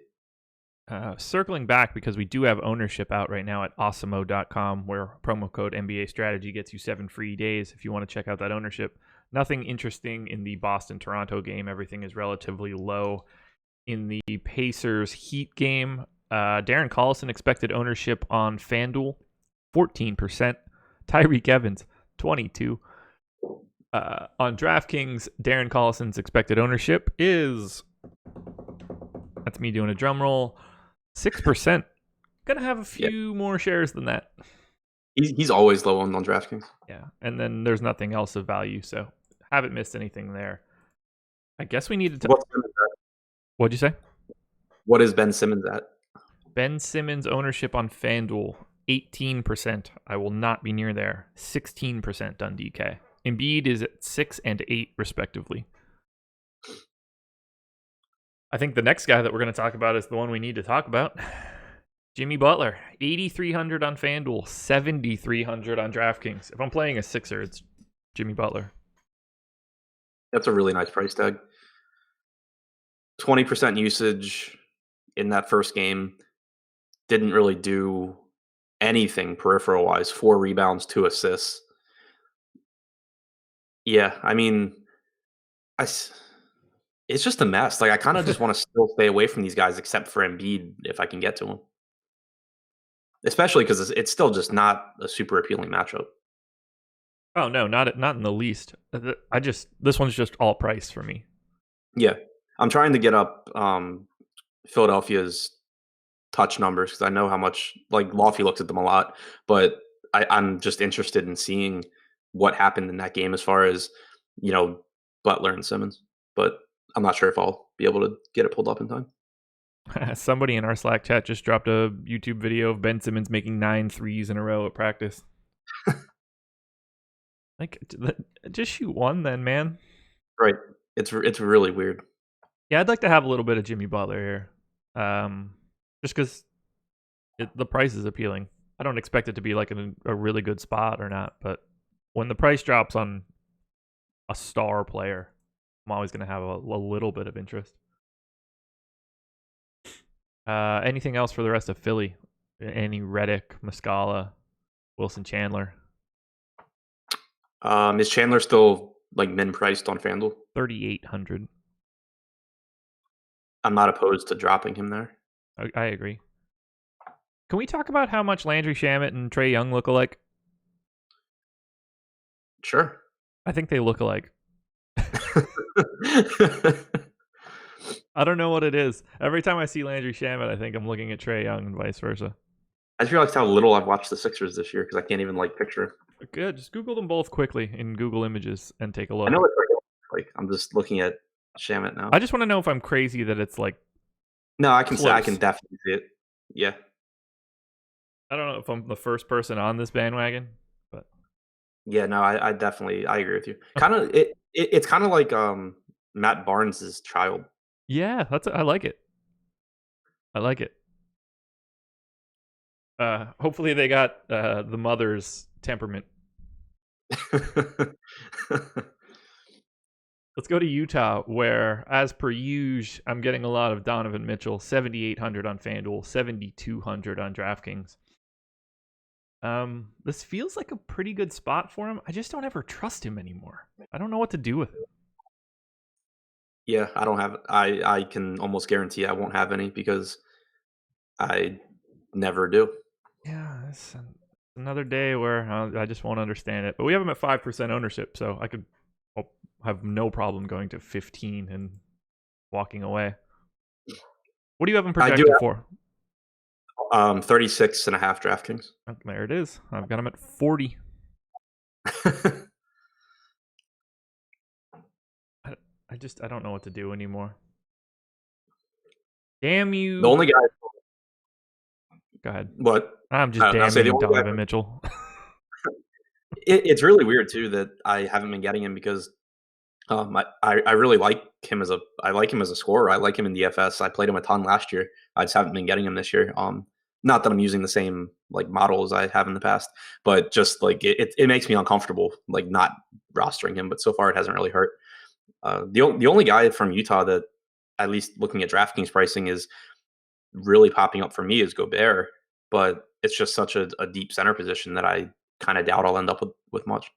Circling back, because we do have ownership out right now at awesemo.com, where promo code NBA Strategy gets you 7 free days if you want to check out that ownership. Nothing interesting in the Boston-Toronto game. Everything is relatively low. In the Pacers-Heat game, Darren Collison expected ownership on FanDuel, 14%. Tyreke Evans, 22%. On DraftKings, Darren Collison's expected ownership is, that's me doing a drum roll, 6%. Gonna have a few more shares than that. He's always low on DraftKings. Yeah, and then there's nothing else of value, so haven't missed anything there. I guess we needed to... What'd you say? What is Ben Simmons at? Ben Simmons ownership on FanDuel, 18%. I will not be near there. 16% on DK. Embiid is at 6 and 8, respectively. I think the next guy that we're going to talk about is the one we need to talk about. Jimmy Butler, 8,300 on FanDuel, 7,300 on DraftKings. If I'm playing a Sixer, it's Jimmy Butler. That's a really nice price tag. 20% usage in that first game. Didn't really do anything peripheral-wise. 4 rebounds, 2 assists. Yeah, I mean, it's just a mess. Like, I kind of just want to still stay away from these guys, except for Embiid, if I can get to him. Especially because it's still just not a super appealing matchup. Oh no, not in the least. This one's just all price for me. Yeah, I'm trying to get up Philadelphia's touch numbers because I know how much, like, Lofty looks at them a lot, but I'm just interested in seeing what happened in that game as far as, Butler and Simmons. But I'm not sure if I'll be able to get it pulled up in time. Somebody in our Slack chat just dropped a YouTube video of Ben Simmons making 9 threes in a row at practice. Like, just shoot one then, man. Right. It's really weird. Yeah, I'd like to have a little bit of Jimmy Butler here. Just because the price is appealing. I don't expect it to be like a really good spot or not, but when the price drops on a star player, I'm always going to have a little bit of interest. Anything else for the rest of Philly? Any Redick, Muscala, Wilson Chandler? Is Chandler still like min priced on FanDuel? 3,800. I'm not opposed to dropping him there. I agree. Can we talk about how much Landry Shamet and Trae Young look alike? Sure. I think they look alike. I don't know what it is. Every time I see Landry Shamet, I think I'm looking at Trae Young and vice versa. I just realized how little I've watched the Sixers this year because I can't even picture. Good. Just Google them both quickly in Google Images and take a look. I know it's like I'm just looking at Shamet now. I just want to know if I'm crazy that it's like. No, I can close. say I can definitely see it. Yeah. I don't know if I'm the first person on this bandwagon, but yeah, no, I definitely agree with you. Kind of it's kind of like Matt Barnes' child. Yeah, I like it. I like it. Hopefully they got the mother's temperament. Let's go to Utah, where, as per usual, I'm getting a lot of Donovan Mitchell, 7,800 on FanDuel, 7,200 on DraftKings. This feels like a pretty good spot for him. I just don't ever trust him anymore. I don't know what to do with it. Yeah, I don't have. I can almost guarantee I won't have any because I never do. Yeah, it's another day where I just won't understand it. But we have him at 5% ownership, so I could have no problem going to 15 and walking away. What do you have him projected for? 36.5 DraftKings. Oh, there it is. I've got him at 40. I don't know what to do anymore. Damn you. The only guy. Go ahead. What? I'm just damning Donovan Mitchell. It's really weird too that I haven't been getting him because I really like him as a scorer. I like him in DFS. I played him a ton last year. I just haven't been getting him this year. Not that I'm using the same model as I have in the past, but just it makes me uncomfortable not rostering him. But so far it hasn't really hurt. The only guy from Utah that, at least looking at DraftKings pricing, is really popping up for me is Gobert, but it's just such a deep center position that I kind of doubt I'll end up with much.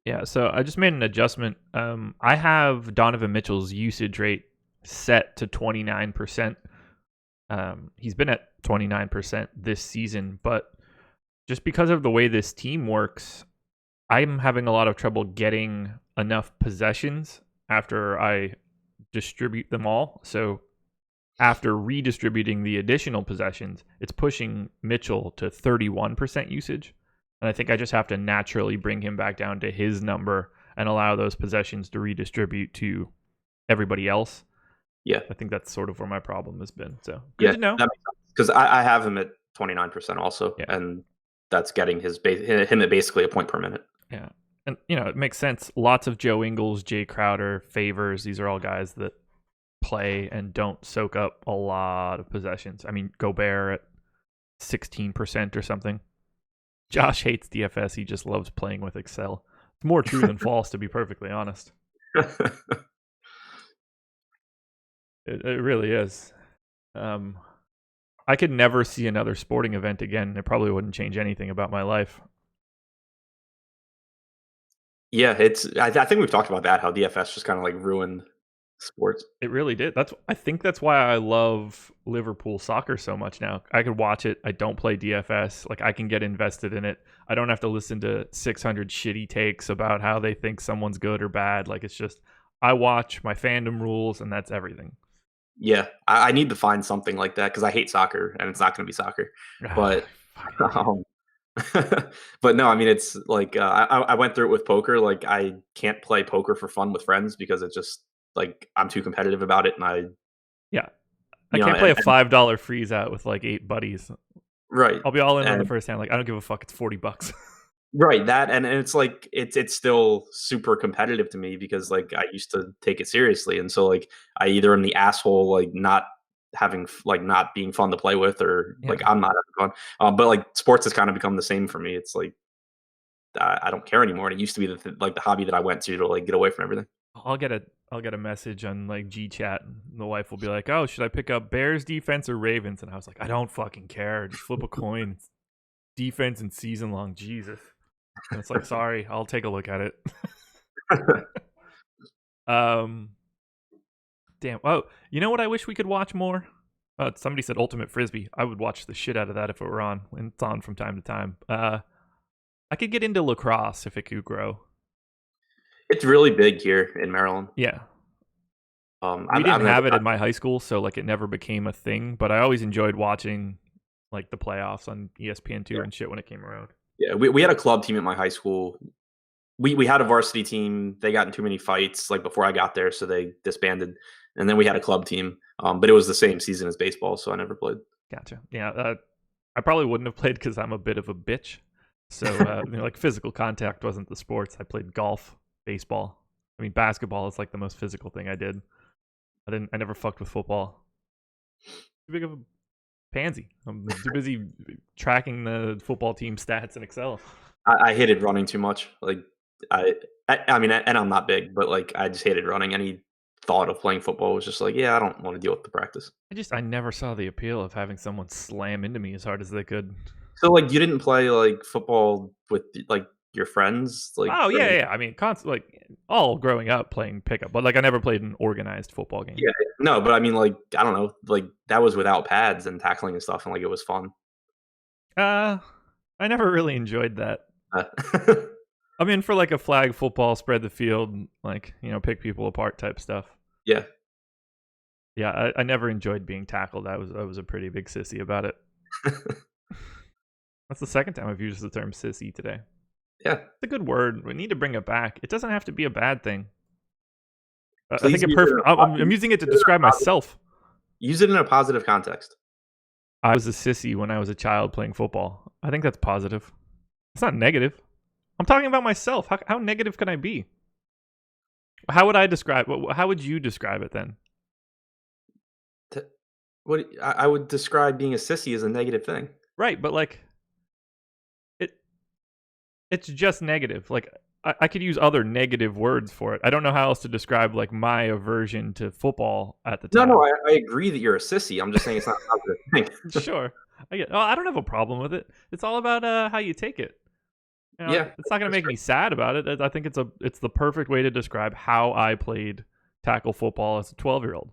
Yeah, so I just made an adjustment. I have Donovan Mitchell's usage rate set to 29%. He's been at 29% this season, but just because of the way this team works, I'm having a lot of trouble getting enough possessions after I distribute them all. So after redistributing the additional possessions, it's pushing Mitchell to 31% usage. And I think I just have to naturally bring him back down to his number and allow those possessions to redistribute to everybody else. Yeah. I think that's sort of where my problem has been. So good to know. Because I have him at 29% also. Yeah. And that's getting him at basically a point per minute. Yeah. And, it makes sense. Lots of Joe Ingles, Jay Crowder, Favors. These are all guys that play and don't soak up a lot of possessions. I mean, Gobert at 16% or something. Josh hates DFS. He just loves playing with Excel. It's more true than false, to be perfectly honest. It really is. I could never see another sporting event again. It probably wouldn't change anything about my life. Yeah, I think we've talked about that, how DFS just kind of ruined sports. It really did. I think that's why I love Liverpool soccer so much now. I could watch it. I don't play DFS. I can get invested in it. I don't have to listen to 600 shitty takes about how they think someone's good or bad. It's just I watch my fandom rules and that's everything. Yeah, I need to find something like that because I hate soccer and it's not going to be soccer. But but no, I mean, it's I went through it with poker. I can't play poker for fun with friends because it's just I'm too competitive about it, and I can't play a $5 freeze out with 8 buddies. Right. I'll be all in on the first hand. I don't give a fuck. It's $40. Right. That and it's it's still super competitive to me because I used to take it seriously, and so I either am the asshole not having not being fun to play with, or I'm not having fun. But sports has kind of become the same for me. It's I don't care anymore. And it used to be the hobby that I went to get away from everything. I'll get a message on G chat, and the wife will be like, "Oh, should I pick up Bears defense or Ravens?" And I was like, "I don't fucking care. Just flip a coin. It's defense and season long. Jesus." And it's sorry, I'll take a look at it. Damn. Oh, you know what I wish we could watch more? Somebody said Ultimate Frisbee. I would watch the shit out of that if it were on. And it's on from time to time. I could get into lacrosse if it could grow. It's really big here in Maryland. Yeah. We didn't have it in my high school, so like it never became a thing. But I always enjoyed watching like the playoffs on ESPN2 and shit when it came around. Yeah, we had a club team at my high school. We had a varsity team. They got in too many fights like before I got there, so they disbanded. And then we had a club team, but it was the same season as baseball, so I never played. Gotcha. Yeah, I probably wouldn't have played because I'm a bit of a bitch. So like physical contact wasn't the sports. I played golf, baseball. I mean, basketball is like the most physical thing I did. I never fucked with football. Too big of a pansy. I'm too busy tracking the football team stats in Excel. I hated running too much. Like I mean, and I'm not big, but like I just hated running. Any thought of playing football was just like, yeah, I don't want to deal with the practice. I never saw the appeal of having someone slam into me as hard as they could. So like, you didn't play like football with like your friends? Like, oh yeah. I mean, like all growing up playing pickup, but like I never played an organized football game. Yeah, no, but I mean, like I don't know, like that was without pads and tackling and stuff, and like it was fun. I never really enjoyed that. I mean, for like a flag football, spread the field, like pick people apart type stuff. Yeah. I never enjoyed being tackled. I was a pretty big sissy about it. That's the second time I've used the term sissy today. Yeah. It's a good word. We need to bring it back. It doesn't have to be a bad thing. I think I'm using it to describe myself. Use it in a positive context. I was a sissy when I was a child playing football. I think that's positive. It's not negative. I'm talking about myself. How negative can I be? How would I describe? How would you describe it then? What I would describe being a sissy as a negative thing. Right, but like it's just negative. Like I could use other negative words for it. I don't know how else to describe like my aversion to football at the time. No, I agree that you're a sissy. I'm just saying it's not a positive thing. Sure. I don't have a problem with it. It's all about how you take it. Yeah. It's not going to make me sad about it. I think it's the perfect way to describe how I played tackle football as a 12-year-old.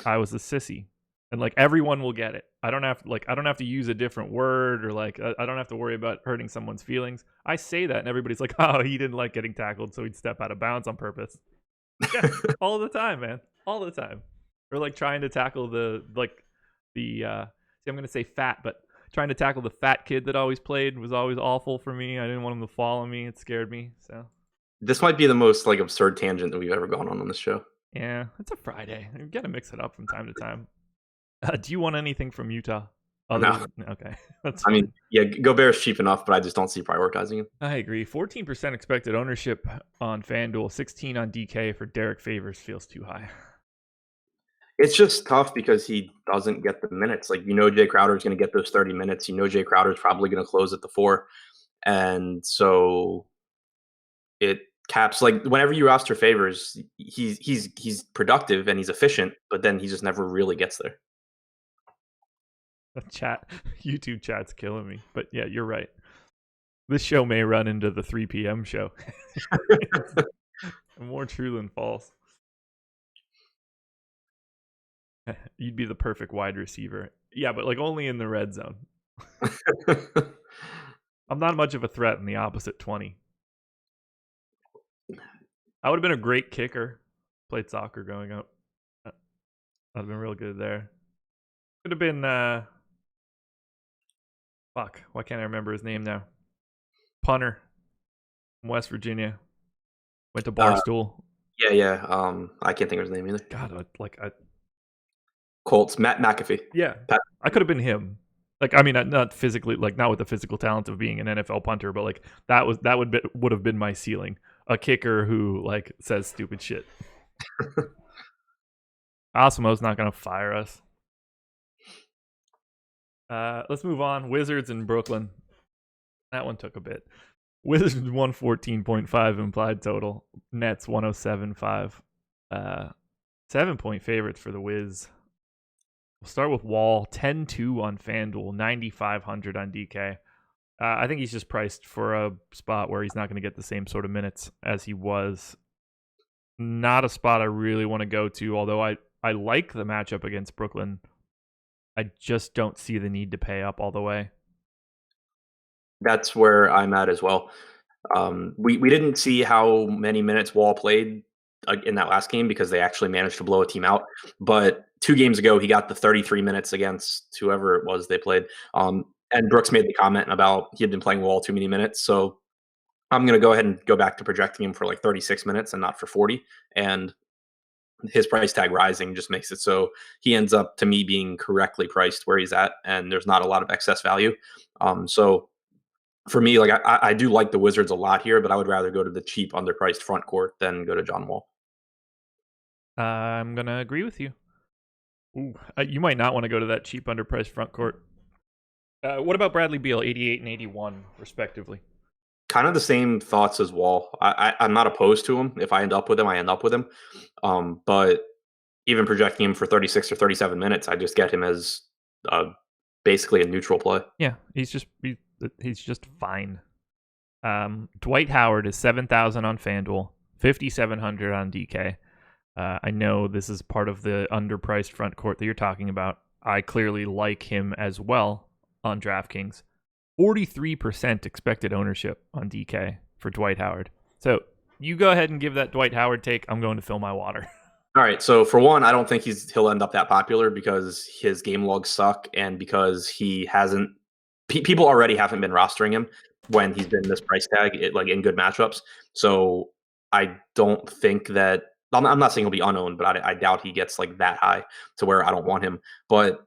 I was a sissy. And like everyone will get it. I don't have to use a different word or like I don't have to worry about hurting someone's feelings. I say that and everybody's like, "Oh, he didn't like getting tackled, so he'd step out of bounds on purpose." Yeah, all the time, man. All the time. Or like trying to tackle I'm going to say fat, but trying to tackle the fat kid that always played was always awful for me. I didn't want him to fall on me. It scared me. So this might be the most like absurd tangent that we've ever gone on this show. Yeah, it's a Friday. You got to mix it up from time to time. Do you want anything from Utah? No. Okay. That's fine. I mean, yeah, Gobert's cheap enough, but I just don't see prioritizing him. I agree. 14% expected ownership on FanDuel, 16 on DK for Derek Favors feels too high. It's just tough because he doesn't get the minutes. Like, Jay Crowder's going to get those 30 minutes. Jay Crowder's probably going to close at the 4. And so it caps, like, whenever you roster Favors, he's productive and he's efficient, but then he just never really gets there. YouTube chat's killing me. But yeah, you're right. This show may run into the 3 p.m. show. More true than false. You'd be the perfect wide receiver. Yeah, but like only in the red zone. I'm not much of a threat in the opposite 20. I would have been a great kicker. Played soccer growing up. I'd have been real good there. Could have been fuck, why can't I remember his name now? Punter from West Virginia. Went to Barstool. Yeah. I can't think of his name either. God, Colts, Matt McAfee. Yeah. I could have been him. Like, I mean, not physically, like not with the physical talent of being an NFL punter, but like that would have been my ceiling. A kicker who like says stupid shit. Osimo's not gonna fire us. Let's move on. Wizards in Brooklyn. That one took a bit. Wizards 114.5 implied total. Nets 107.5. 7-point favorites for the Wiz. We'll start with Wall. 10-2 on FanDuel. 9,500 on DK. I think he's just priced for a spot where he's not going to get the same sort of minutes as he was not a spot I really want to go to, although I like the matchup against Brooklyn. I just don't see the need to pay up all the way. That's where I'm at as well. We didn't see how many minutes Wall played in that last game because they actually managed to blow a team out. But 2 games ago, he got the 33 minutes against whoever it was they played. And Brooks made the comment about he had been playing Wall too many minutes. So I'm going to go ahead and go back to projecting him for like 36 minutes and not for 40. And his price tag rising just makes it so he ends up, to me, being correctly priced where he's at, and there's not a lot of excess value. So for me, like I do like the Wizards a lot here, but I would rather go to the cheap, underpriced front court than go to John Wall. I'm gonna agree with you. Ooh, you might not want to go to that cheap, underpriced front court. What about Bradley Beal, 88 and 81, respectively? Kind of the same thoughts as Wall. I'm not opposed to him. If I end up with him, I end up with him. But even projecting him for 36 or 37 minutes, I just get him as basically a neutral play. Yeah, he's just fine. Dwight Howard is 7,000 on FanDuel, 5,700 on DK. I know this is part of the underpriced front court that you're talking about. I clearly like him as well on DraftKings. 43% expected ownership on DK for Dwight Howard. So you go ahead and give that Dwight Howard take. I'm going to fill my water. All right. So for one, I don't think he'll end up that popular because his game logs suck and because he hasn't. People already haven't been rostering him when he's been this price tag, like in good matchups. So I don't think that. I'm not saying he'll be unowned, but I doubt he gets like that high to where I don't want him. But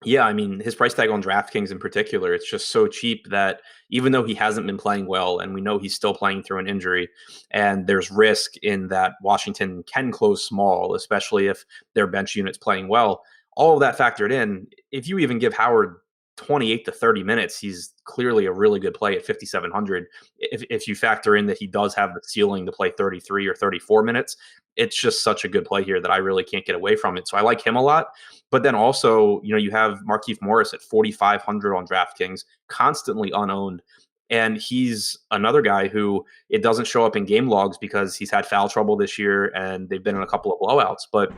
yeah, I mean, his price tag on DraftKings in particular, it's just so cheap that even though he hasn't been playing well, and we know he's still playing through an injury, and there's risk in that Washington can close small, especially if their bench unit's playing well, all of that factored in, if you even give Howard 28 to 30 minutes, he's clearly a really good play at 5,700. If you factor in that he does have the ceiling to play 33 or 34 minutes, it's just such a good play here that I really can't get away from it. So I like him a lot. But then also, you have Markieff Morris at 4,500 on DraftKings, constantly unowned. And he's another guy who it doesn't show up in game logs because he's had foul trouble this year and they've been in a couple of blowouts. But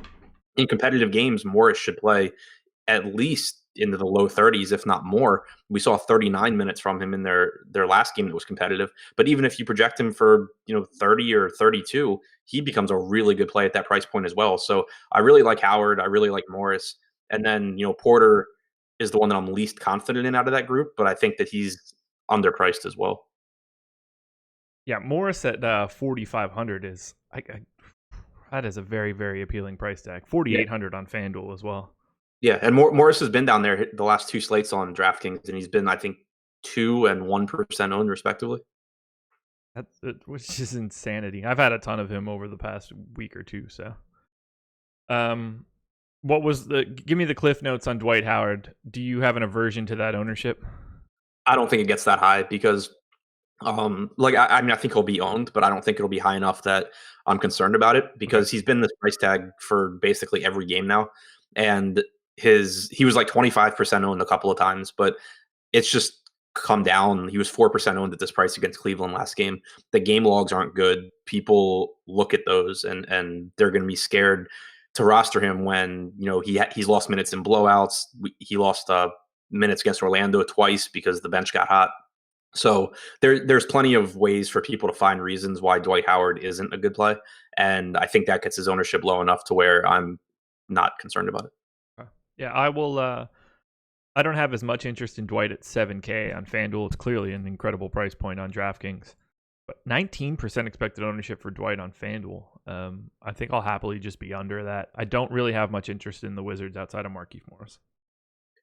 in competitive games, Morris should play at least into the low 30s, if not more. We saw 39 minutes from him in their last game that was competitive. But even if you project him for 30 or 32, he becomes a really good play at that price point as well. So I really like Howard. I really like Morris. And then Porter is the one that I'm least confident in out of that group, but I think that he's underpriced as well. Yeah, Morris at 4,500 is that is a very, very appealing price tag. 4,800 on FanDuel as well. Yeah, and Morris has been down there the last 2 slates on DraftKings, and he's been, I think, 2% and 1% owned, respectively. Which is insanity. I've had a ton of him over the past week or two. So, give me the cliff notes on Dwight Howard. Do you have an aversion to that ownership? I don't think it gets that high because, I think he'll be owned, but I don't think it'll be high enough that I'm concerned about it because he's been this price tag for basically every game now, and he was like 25% owned a couple of times, but it's just come down. He was 4% owned at this price against Cleveland last game. The game logs aren't good. People look at those and they're going to be scared to roster him when he's lost minutes in blowouts. He lost minutes against Orlando twice because the bench got hot. So there's plenty of ways for people to find reasons why Dwight Howard isn't a good play, and I think that gets his ownership low enough to where I'm not concerned about it. Yeah, I will. I don't have as much interest in Dwight at 7K on FanDuel. It's clearly an incredible price point on DraftKings. But 19% expected ownership for Dwight on FanDuel. I think I'll happily just be under that. I don't really have much interest in the Wizards outside of Markieff Morris.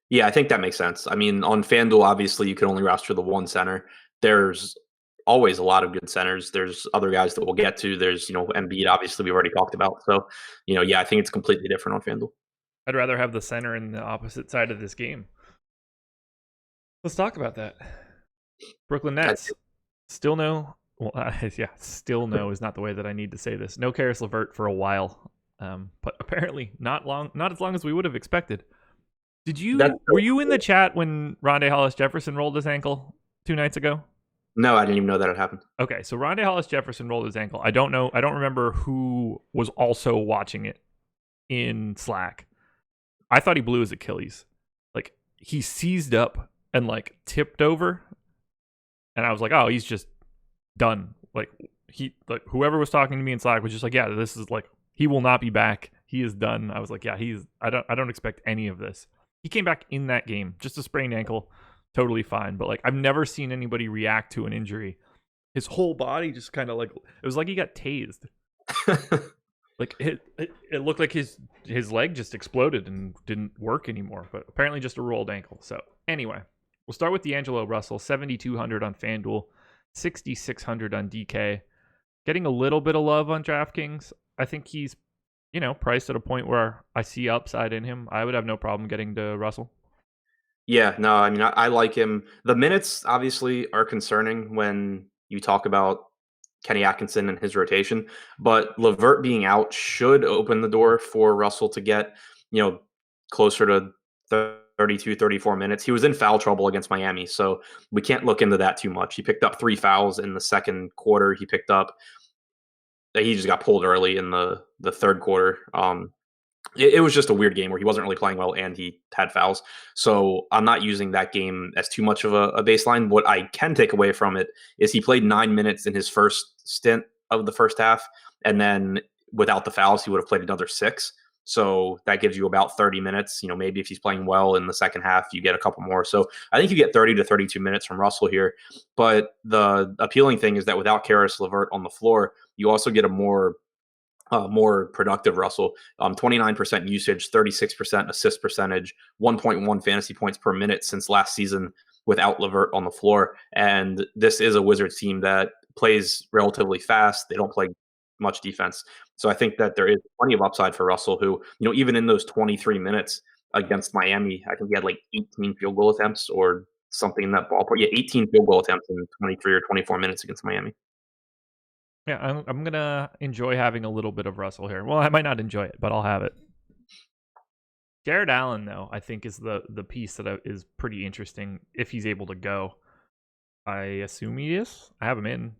Yeah, I think that makes sense. I mean, on FanDuel, obviously, you can only roster the one center. There's always a lot of good centers. There's other guys that we'll get to. There's, Embiid, obviously, we've already talked about. So, I think it's completely different on FanDuel. I'd rather have the center in the opposite side of this game. Let's talk about that. Brooklyn Nets. Still no. Well, still no is not the way that I need to say this. No Karis LeVert for a while, but apparently not as long as we would have expected. Were you in the chat when Rondé Hollis Jefferson rolled his ankle 2 nights ago? No, I didn't even know that had happened. Okay, so Rondé Hollis-Jefferson rolled his ankle. I don't know. I don't remember who was also watching it in Slack. I thought he blew his Achilles. Like, he seized up and, like, tipped over. And I was like, oh, he's just done. Like, whoever was talking to me in Slack was just like, yeah, this is like, he will not be back. He is done. I was like, yeah, I don't expect any of this. He came back in that game, just a sprained ankle, totally fine. But, like, I've never seen anybody react to an injury. His whole body just kind of, like, it was like he got tased. Like, it looked like his leg just exploded and didn't work anymore, but apparently just a rolled ankle. So anyway, we'll start with D'Angelo Russell, 7,200 on FanDuel, 6,600 on DK. Getting a little bit of love on DraftKings. I think he's, priced at a point where I see upside in him. I would have no problem getting to Russell. Yeah, no, I mean, I like him. The minutes obviously are concerning when you talk about Kenny Atkinson and his rotation, but LeVert being out should open the door for Russell to get, closer to 32, 34 minutes. He was in foul trouble against Miami, so we can't look into that too much. He picked up 3 fouls in the second quarter. He just got pulled early in the third quarter. It was just a weird game where he wasn't really playing well and he had fouls. So I'm not using that game as too much of a baseline. What I can take away from it is he played 9 minutes in his first stint of the first half. And then without the fouls, he would have played another 6. So that gives you about 30 minutes. Maybe if he's playing well in the second half, you get a couple more. So I think you get 30 to 32 minutes from Russell here. But the appealing thing is that without Karis LeVert on the floor, you also get a more productive Russell. 29% usage, 36% assist percentage, 1.1 fantasy points per minute since last season without LeVert on the floor. And this is a Wizards team that plays relatively fast. They don't play much defense. So I think that there is plenty of upside for Russell, who, even in those 23 minutes against Miami, I think he had like 18 field goal attempts or something in that ballpark. Yeah, 18 field goal attempts in 23 or 24 minutes against Miami. Yeah, I'm going to enjoy having a little bit of Russell here. Well, I might not enjoy it, but I'll have it. Jared Allen, though, I think is the piece that is pretty interesting if he's able to go. I assume he is. I have him in.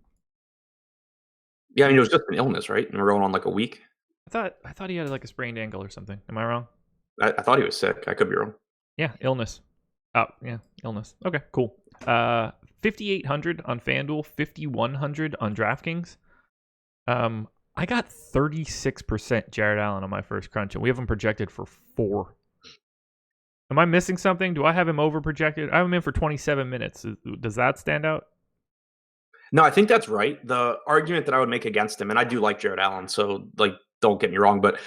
Yeah, I mean, it was just an illness, right? And we're going on like a week. I thought he had like a sprained ankle or something. Am I wrong? I thought he was sick. I could be wrong. Yeah, illness. Oh, yeah, illness. Okay, cool. 5,800 on FanDuel, 5,100 on DraftKings. I got 36% Jared Allen on my first crunch, and we have him projected for 4. Am I missing something? Do I have him over projected? I have him in for 27 minutes. Does that stand out? No, I think that's right. The argument that I would make against him, and I do like Jared Allen, so like, don't get me wrong, but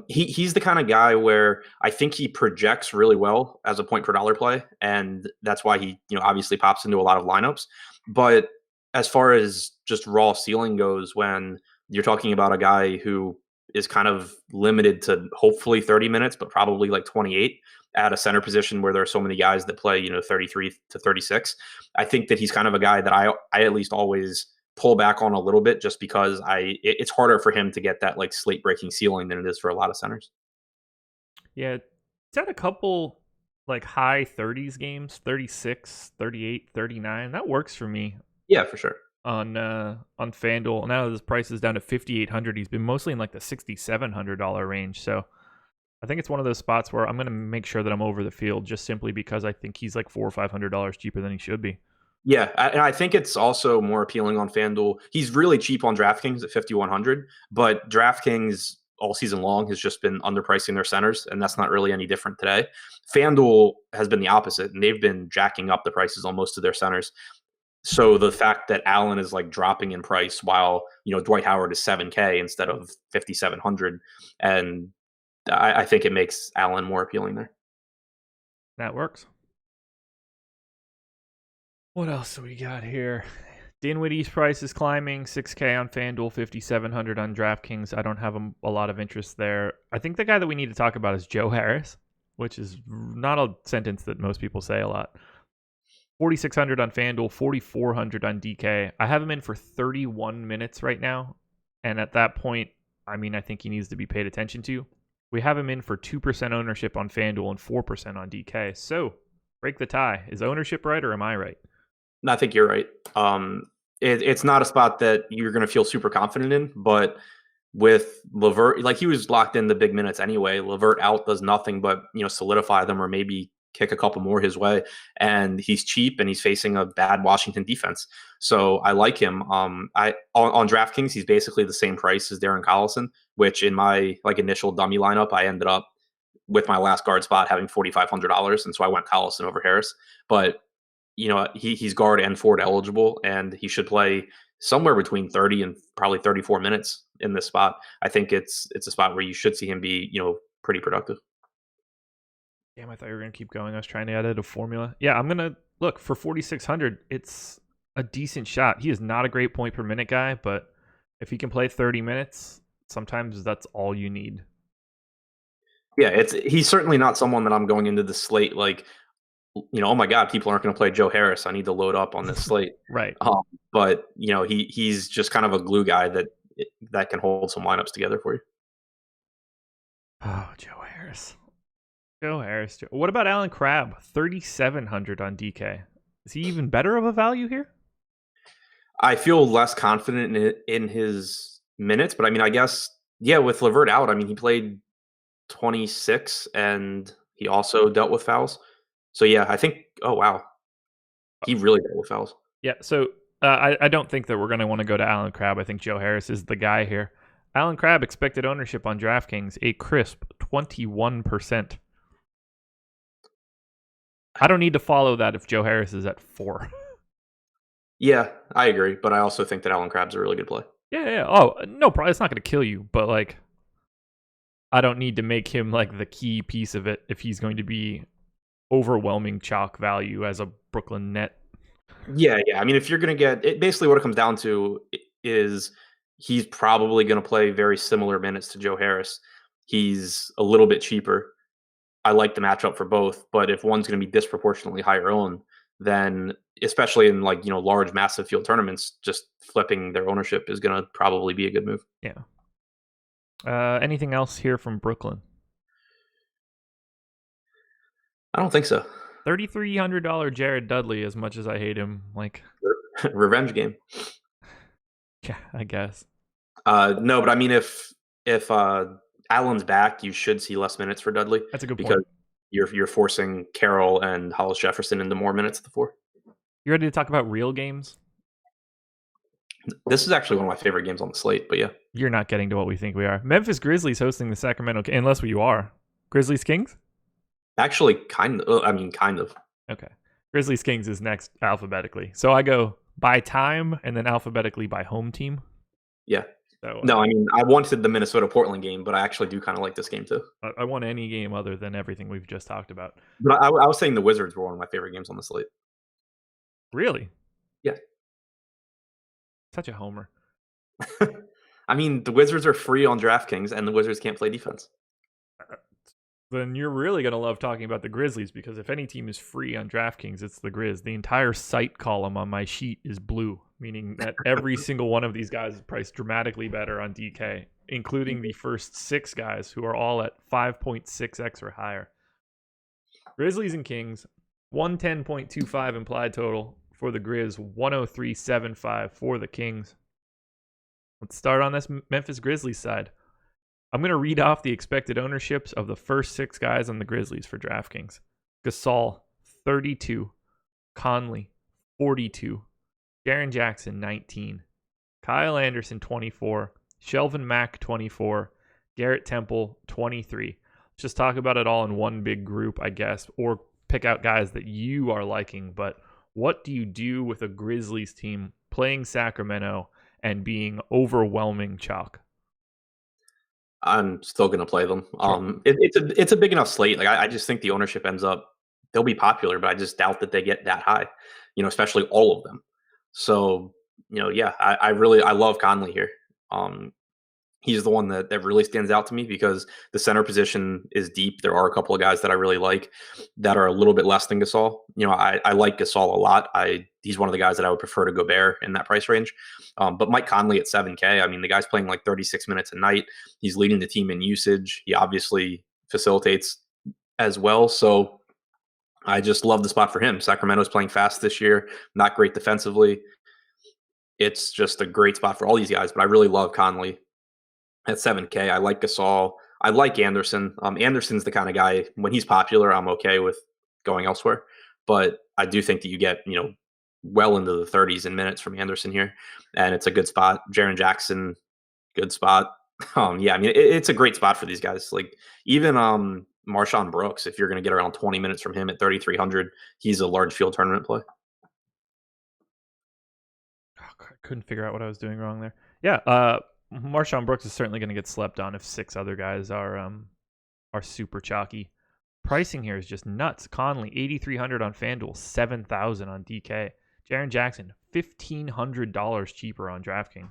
he's the kind of guy where I think he projects really well as a point per dollar play, and that's why he obviously pops into a lot of lineups. But as far as just raw ceiling goes, when you're talking about a guy who is kind of limited to hopefully 30 minutes, but probably like 28 at a center position where there are so many guys that play 33 to 36, I think that he's kind of a guy that I at least always pull back on a little bit, just because it's harder for him to get that like slate breaking ceiling than it is for a lot of centers. Yeah, it's had a couple like high 30s games, 36, 38, 39. That works for me. Yeah, for sure. On FanDuel. Now his price is down to 5,800. He's been mostly in like the $6,700 range. So I think it's one of those spots where I'm going to make sure that I'm over the field, just simply because I think he's like $400 or $500 cheaper than he should be. Yeah, and I think it's also more appealing on FanDuel. He's really cheap on DraftKings at 5,100, but DraftKings all season long has just been underpricing their centers, and that's not really any different today. FanDuel has been the opposite, and they've been jacking up the prices on most of their centers. So the fact that Allen is like dropping in price while Dwight Howard is $7K instead of 5,700, and I think it makes Allen more appealing there. That works. What else do we got here? Dinwiddie's price is climbing, 6K on FanDuel, 5,700 on DraftKings. I don't have a lot of interest there. I think the guy that we need to talk about is Joe Harris, which is not a sentence that most people say a lot. 4,600 on FanDuel, 4,400 on DK. I have him in for 31 minutes right now. And at that point, I think he needs to be paid attention to. We have him in for 2% ownership on FanDuel and 4% on DK. So, break the tie. Is ownership right or am I right? I think you're right. It's not a spot that you're going to feel super confident in, but with Levert, like he was locked in the big minutes anyway. Levert out does nothing but solidify them or maybe kick a couple more his way. And he's cheap and he's facing a bad Washington defense, so I like him. On DraftKings, he's basically the same price as Darren Collison, which in my initial dummy lineup, I ended up with my last guard spot having $4,500, and so I went Collison over Harris. But he's guard and forward eligible, and he should play somewhere between 30 and probably 34 minutes in this spot. I think it's a spot where you should see him be, pretty productive. Damn, I thought you were going to keep going. I was trying to edit a formula. Yeah, I'm going to look for 4,600. It's a decent shot. He is not a great point per minute guy, but if he can play 30 minutes, sometimes that's all you need. Yeah, he's certainly not someone that I'm going into the slate like, oh my God, people aren't going to play Joe Harris. I need to load up on this slate. Right. But he's just kind of a glue guy that can hold some lineups together for you. Oh, Joe Harris. What about Alan Crabb? 3,700 on DK. Is he even better of a value here? I feel less confident in his minutes, but I mean, I guess, yeah, with Levert out, I mean, he played 26 and he also dealt with fouls. So yeah, I think, oh wow, he really dealt with fouls. Yeah, so I don't think that we're going to want to go to Alan Crabb. I think Joe Harris is the guy here. Alan Crabb expected ownership on DraftKings, a crisp 21%. I don't need to follow that if Joe Harris is at 4. Yeah, I agree, but I also think that Alan Crabb's a really good play. Yeah. Oh, no problem. It's not going to kill you, but I don't need to make him the key piece of it if he's going to be overwhelming chalk value as a Brooklyn net. Yeah. I mean, if you're going to get it, basically what it comes down to is he's probably going to play very similar minutes to Joe Harris. He's a little bit cheaper. I like the matchup for both, but if one's going to be disproportionately higher owned, then especially in large, massive field tournaments, just flipping their ownership is going to probably be a good move. Yeah. Anything else here from Brooklyn? I don't think so. $3,300 Jared Dudley, as much as I hate him. Revenge game. Yeah, I guess. No, but I mean, if Allen's back, you should see less minutes for Dudley. That's a good point. Because you're forcing Carroll and Hollis Jefferson into more minutes at the 4. You ready to talk about real games? This is actually one of my favorite games on the slate, but yeah. You're not getting to what we think we are. Memphis Grizzlies hosting the Sacramento Kings, unless you are. Grizzlies Kings? Actually, kind of. Okay. Grizzlies Kings is next alphabetically. So I go by time and then alphabetically by home team. Yeah. So, no, I mean, I wanted the Minnesota-Portland game, but I actually do kind of like this game too. I want any game other than everything we've just talked about. But I was saying the Wizards were one of my favorite games on the slate. Really? Yeah. Such a homer. I mean, the Wizards are free on DraftKings, and the Wizards can't play defense. Then you're really going to love talking about the Grizzlies, because if any team is free on DraftKings, it's the Grizz. The entire site column on my sheet is blue, meaning that every single one of these guys is priced dramatically better on DK, including the first 6 guys who are all at 5.6x or higher. Grizzlies and Kings, 110.25 implied total for the Grizz, 103.75 for the Kings. Let's start on this Memphis Grizzlies side. I'm going to read off the expected ownerships of the first 6 guys on the Grizzlies for DraftKings. Gasol, 32. Conley, 42. Jaren Jackson, 19. Kyle Anderson, 24. Shelvin Mack, 24. Garrett Temple, 23. Let's just talk about it all in one big group, I guess, or pick out guys that you are liking. But what do you do with a Grizzlies team playing Sacramento and being overwhelming chalk? I'm still going to play them. Sure. It's a big enough slate. I just think the ownership ends up, they'll be popular, but I just doubt that they get that high, especially all of them. So, yeah, I love Conley here. He's the one that really stands out to me because the center position is deep. There are a couple of guys that I really like that are a little bit less than Gasol. I like Gasol a lot. He's one of the guys that I would prefer to Gobert in that price range. But Mike Conley at 7K, I mean, the guy's playing 36 minutes a night. He's leading the team in usage. He obviously facilitates as well. So I just love the spot for him. Sacramento's playing fast this year, not great defensively. It's just a great spot for all these guys, but I really love Conley at 7K. I like Gasol. I like Anderson. Anderson's the kind of guy, when he's popular, I'm okay with going elsewhere. But I do think that you get, well into the 30s in minutes from Anderson here, and it's a good spot. Jaren Jackson, good spot. It's a great spot for these guys. Like even Marshawn Brooks, if you're going to get around 20 minutes from him at 3,300, he's a large field tournament play. I couldn't figure out what I was doing wrong there. Yeah, Marshawn Brooks is certainly going to get slept on if 6 other guys are super chalky. Pricing here is just nuts. Conley, 8,300 on FanDuel, 7,000 on DK. Jaren Jackson, $1,500 cheaper on DraftKings.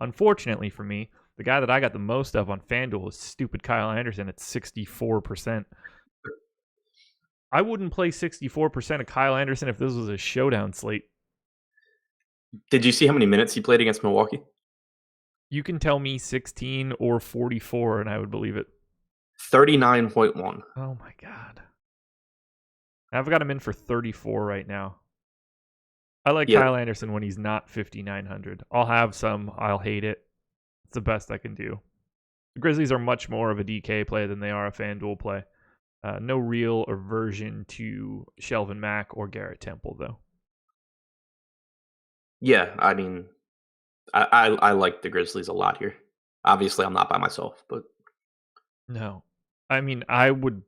Unfortunately for me, the guy that I got the most of on FanDuel is stupid Kyle Anderson at 64%. I wouldn't play 64% of Kyle Anderson if this was a showdown slate. Did you see how many minutes he played against Milwaukee? You can tell me 16 or 44 and I would believe it. 39.1. Oh my God. I've got him in for 34 right now. I like Kyle Anderson when he's not 5,900. I'll have some. I'll hate it. It's the best I can do. The Grizzlies are much more of a DK play than they are a FanDuel play. No real aversion to Shelvin Mack or Garrett Temple, though. Yeah, I mean, I like the Grizzlies a lot here. Obviously, I'm not by myself, but... No. I mean, I would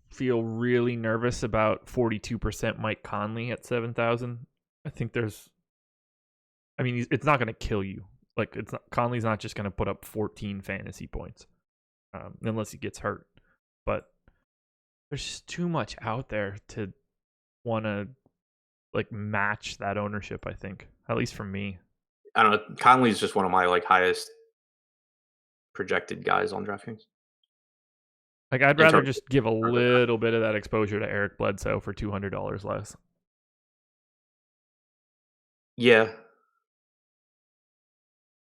feel really nervous about 42% Mike Conley at 7,000. I think it's not going to kill you. Like, Conley's not just going to put up 14 fantasy points unless he gets hurt. But there's just too much out there to want to match that ownership, I think. At least for me. I don't know. Conley's just one of my highest projected guys on DraftKings. I'd rather just give a little bit of that exposure to Eric Bledsoe for $200 less. Yeah.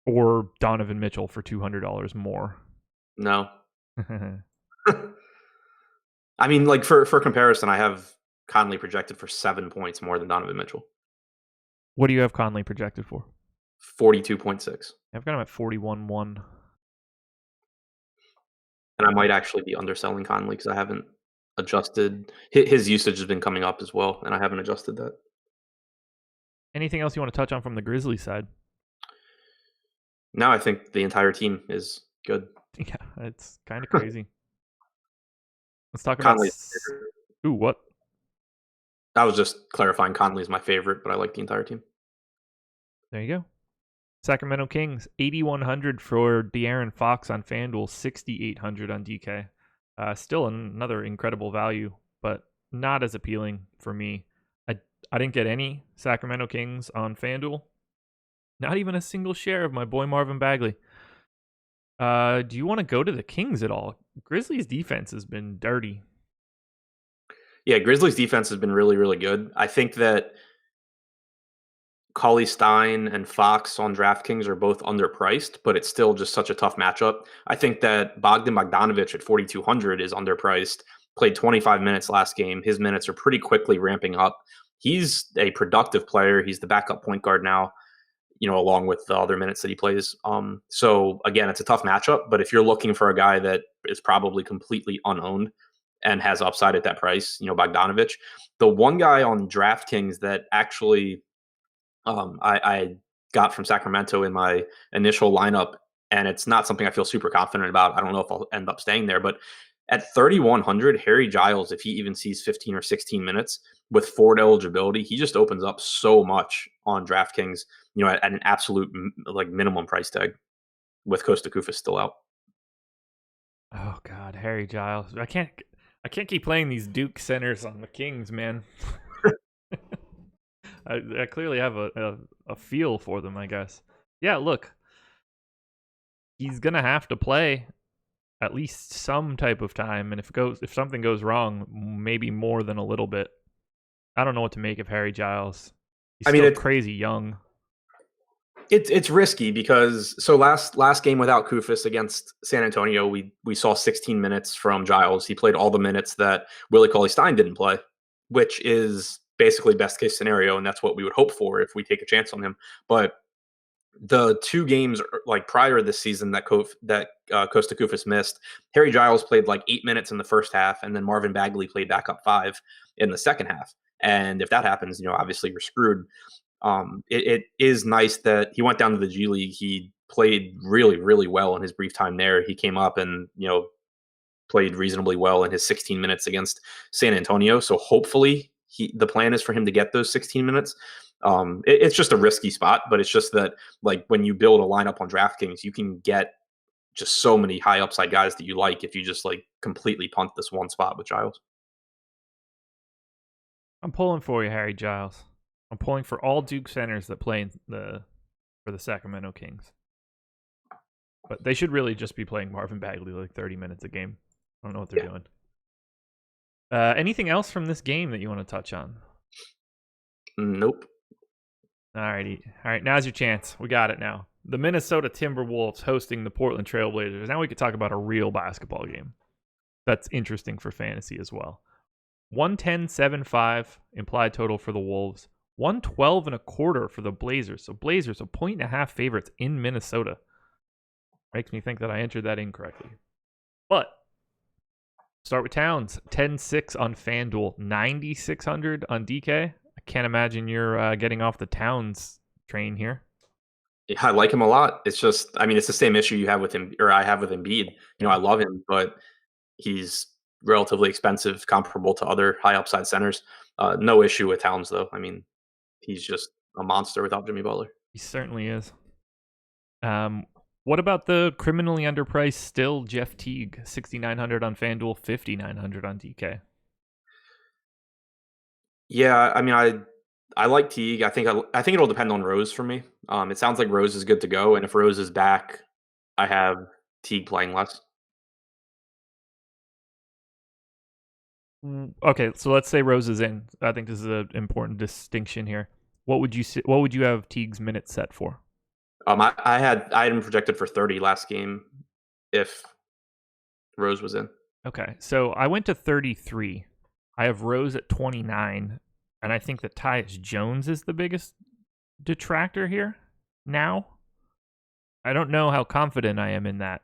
Or Donovan Mitchell for $200 more. No. I mean, for comparison, I have Conley projected for 7 points more than Donovan Mitchell. What do you have Conley projected for? 42.6. I've got him at 41.1. And I might actually be underselling Conley because I haven't adjusted. His usage has been coming up as well, and I haven't adjusted that. Anything else you want to touch on from the Grizzlies side? No, I think the entire team is good. Yeah, it's kind of crazy. Let's talk Conley. Ooh, what? I was just clarifying Conley's my favorite, but I like the entire team. There you go. Sacramento Kings, 8,100 for De'Aaron Fox on FanDuel, 6,800 on DK. Still another incredible value, but not as appealing for me. I didn't get any Sacramento Kings on FanDuel. Not even a single share of my boy Marvin Bagley. Do you want to go to the Kings at all? Grizzlies' defense has been dirty. Yeah, Grizzlies' defense has been really, really good. I think that Cauley-Stein and Fox on DraftKings are both underpriced, but it's still just such a tough matchup. I think that Bogdan Bogdanovic at 4,200 is underpriced. Played 25 minutes last game. His minutes are pretty quickly ramping up. He's a productive player. He's the backup point guard now, along with the other minutes that he plays. So again, it's a tough matchup, but if you're looking for a guy that is probably completely unowned and has upside at that price, Bogdanovic. The one guy on DraftKings that actually I got from Sacramento in my initial lineup, and it's not something I feel super confident about. I don't know if I'll end up staying there, but at 3,100, Harry Giles, if he even sees 15 or 16 minutes with forward eligibility, he just opens up so much on DraftKings, at an absolute minimum price tag with Costa Koufos still out. Oh God, Harry Giles. I can't keep playing these Duke centers on the Kings, man. I clearly have a feel for them, I guess. Yeah, look, he's gonna have to play at least some type of time, and if something goes wrong, maybe more than a little bit. I don't know what to make of Harry Giles. He's still crazy young. It's risky because last game without Koufos against San Antonio, we saw 16 minutes from Giles. He played all the minutes that Willie Cauley-Stein didn't play. which is basically best case scenario, and that's what we would hope for if we take a chance on him. But the 2 games like prior to this season that Costa Koufos missed, Harry Giles played like 8 minutes in the first half, and then Marvin Bagley played backup 5 in the second half. And if that happens, obviously you're screwed. It is nice that he went down to the G League. He played really, really well in his brief time there. He came up and played reasonably well in his 16 minutes against San Antonio. So hopefully the plan is for him to get those 16 minutes. It's just a risky spot, but it's just that like when you build a lineup on DraftKings, you can get just so many high upside guys that you like if you just like completely punt this one spot with Giles. I'm pulling for you, Harry Giles. I'm pulling for all Duke centers that play for the Sacramento Kings. But they should really just be playing Marvin Bagley like 30 minutes a game. I don't know what they're doing. Anything else from this game that you want to touch on? Nope. Alrighty. All right, now's your chance. We got it now. The Minnesota Timberwolves hosting the Portland Trailblazers. Now we could talk about a real basketball game. That's interesting for fantasy as well. 110.75 implied total for the Wolves. 112.25 for the Blazers. So Blazers 1.5 favorites in Minnesota. Makes me think that I entered that incorrectly. But start with Towns. 10-6 on FanDuel. 9,600 on DK. I can't imagine you're getting off the Towns train here. Yeah, I like him a lot. It's just, it's the same issue you have with him, or I have with Embiid. I love him, but he's relatively expensive, comparable to other high upside centers. No issue with Towns, though. He's just a monster without Jimmy Butler. He certainly is. What about the criminally underpriced still Jeff Teague? 6,900 on FanDuel, 5,900 on DK. Yeah, I like Teague. I think it'll depend on Rose for me. It sounds like Rose is good to go, and if Rose is back, I have Teague playing less. Okay, so let's say Rose is in. I think this is an important distinction here. What would you have Teague's minutes set for? I had him projected for 30 last game if Rose was in. Okay, so I went to 33. I have Rose at 29, and I think that Tyus Jones is the biggest detractor here now. I don't know how confident I am in that.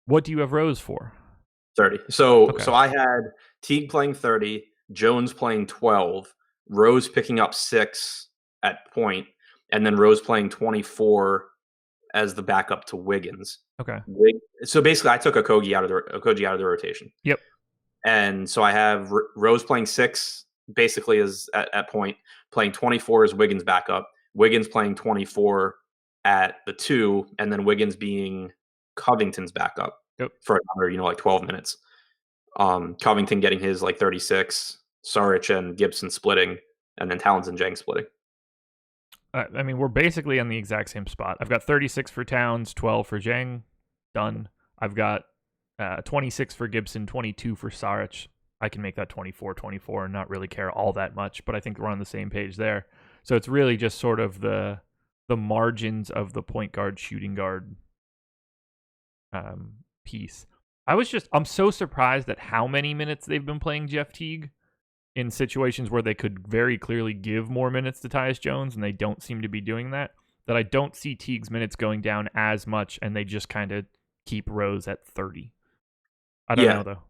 What do you have Rose for? 30. So I had Teague playing 30, Jones playing 12, Rose picking up 6 at point, and then Rose playing 24 as the backup to Wiggins. Okay. So basically, I took Okogie out of the rotation. Yep. And so I have Rose playing 6, basically as at point, playing 24 as Wiggins backup, Wiggins playing 24 at the 2, and then Wiggins being Covington's backup for another, 12 minutes. Covington getting his 36, Saric and Gibson splitting, and then Towns and Jang splitting. We're basically on the exact same spot. I've got 36 for Towns, 12 for Jang. Done. I've got 26 for Gibson, 22 for Saric. I can make that 24 and not really care all that much, but I think we're on the same page there. So it's really just sort of the margins of the point guard, shooting guard piece. I'm so surprised at how many minutes they've been playing Jeff Teague in situations where they could very clearly give more minutes to Tyus Jones, and they don't seem to be doing that I don't see Teague's minutes going down as much, and they just kind of keep Rose at 30. I don't know, though.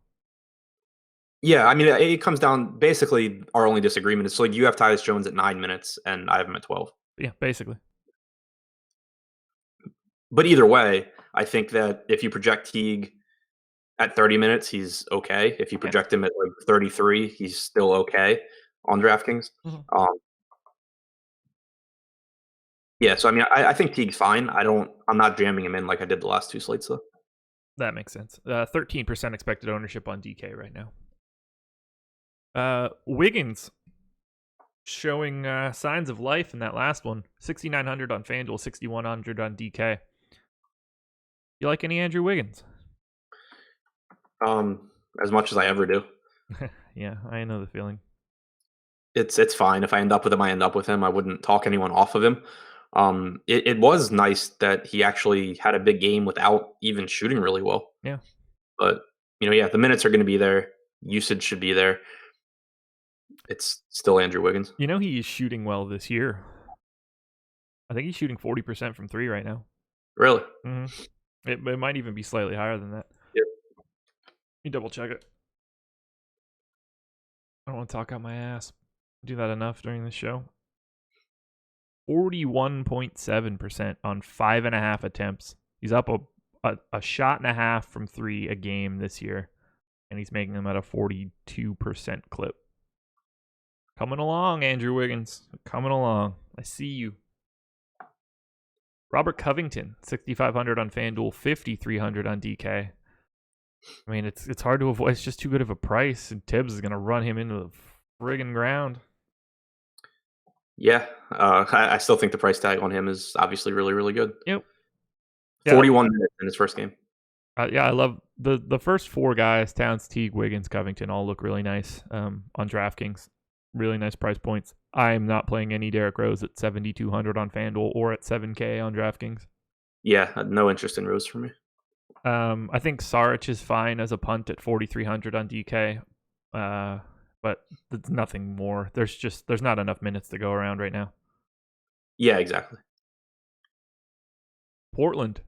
Yeah, it comes down, basically, our only disagreement is you have Tyus Jones at 9 minutes, and I have him at 12. Yeah, basically. But either way, I think that if you project Teague at 30 minutes, he's okay. If you project him at 33, he's still okay on DraftKings. Mm-hmm. So I think Teague's fine. I'm not jamming him in like I did the last 2 slates though. That makes sense. 13% expected ownership on DK right now. Wiggins showing signs of life in that last one. 6,900 on FanDuel, 6,100 on DK. You like any Andrew Wiggins? As much as I ever do. Yeah, I know the feeling. It's fine. If I end up with him, I end up with him. I wouldn't talk anyone off of him. It was nice that he actually had a big game without even shooting really well. Yeah. But, the minutes are going to be there. Usage should be there. it's still Andrew Wiggins. You know, he is shooting well this year. I think he's shooting 40% from 3 right now. Really? Mm-hmm. It might even be slightly higher than that. Yep. You double check it. I don't want to talk out my ass. Do that enough during the show. 41.7% on 5.5 attempts. He's up a shot and a half from 3 a game this year, and he's making them at a 42% clip. Coming along, Andrew Wiggins. Coming along. I see you. Robert Covington, 6,500 on FanDuel, 5,300 on DK. I mean, it's hard to avoid. It's just too good of a price, and Tibbs is going to run him into the friggin' ground. Yeah, I still think the price tag on him is obviously really, really good. Yep. 41 minutes in his first game. I love the first 4 guys, Towns, Teague, Wiggins, Covington, all look really nice on DraftKings. Really nice price points. I'm not playing any Derrick Rose at 7,200 on FanDuel or at 7K on DraftKings. Yeah, no interest in Rose for me. I think Saric is fine as a punt at 4,300 on DK, but there's nothing more. There's not enough minutes to go around right now. Yeah, exactly. Portland.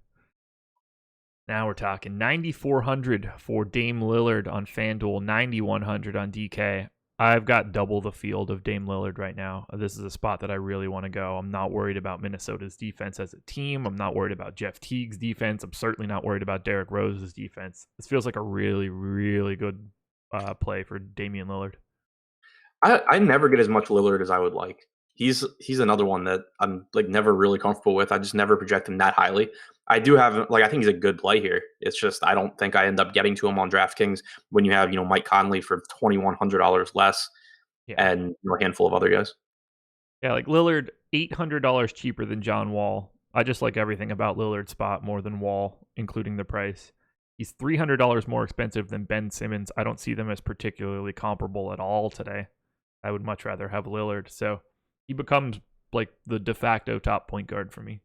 Now we're talking 9,400 for Dame Lillard on FanDuel, 9,100 on DK. I've got double the field of Dame Lillard right now. This is a spot that I really want to go. I'm not worried about Minnesota's defense as a team. I'm not worried about Jeff Teague's defense. I'm certainly not worried about Derrick Rose's defense. This feels like a really, really good play for Damian Lillard. I never get as much Lillard as I would like. He's another one that I'm like never really comfortable with. I just never project him that highly. I do have I think he's a good play here. It's just I don't think I end up getting to him on DraftKings when you have Mike Conley for $2,100 less, and a handful of other guys. Yeah, like Lillard $800 cheaper than John Wall. I just like everything about Lillard's spot more than Wall, including the price. He's $300 more expensive than Ben Simmons. I don't see them as particularly comparable at all today. I would much rather have Lillard. So he becomes like the de facto top point guard for me.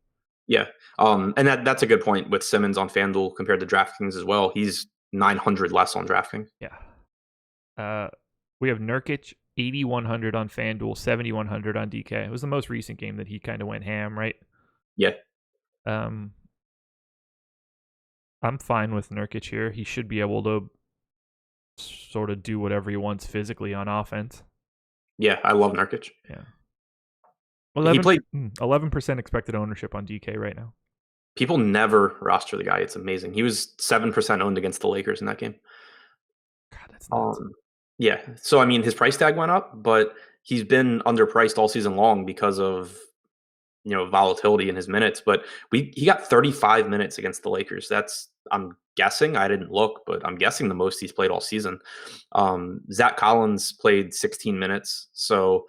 Yeah. And that's a good point with Simmons on FanDuel compared to DraftKings as well. He's 900 less on DraftKings. Yeah. We have Nurkic, 8,100 on FanDuel, 7,100 on DK. It was the most recent game that he kind of went ham, right? Yeah. I'm fine with Nurkic here. He should be able to sort of do whatever he wants physically on offense. Yeah, I love Nurkic. Yeah. 11% expected ownership on DK right now. People never roster the guy. It's amazing. He was 7% owned against the Lakers in that game. God, that's nuts. Yeah. So, I mean, his price tag went up, but he's been underpriced all season long because of, volatility in his minutes. But he got 35 minutes against the Lakers. That's, I'm guessing, I didn't look, but I'm guessing the most he's played all season. Zach Collins played 16 minutes. So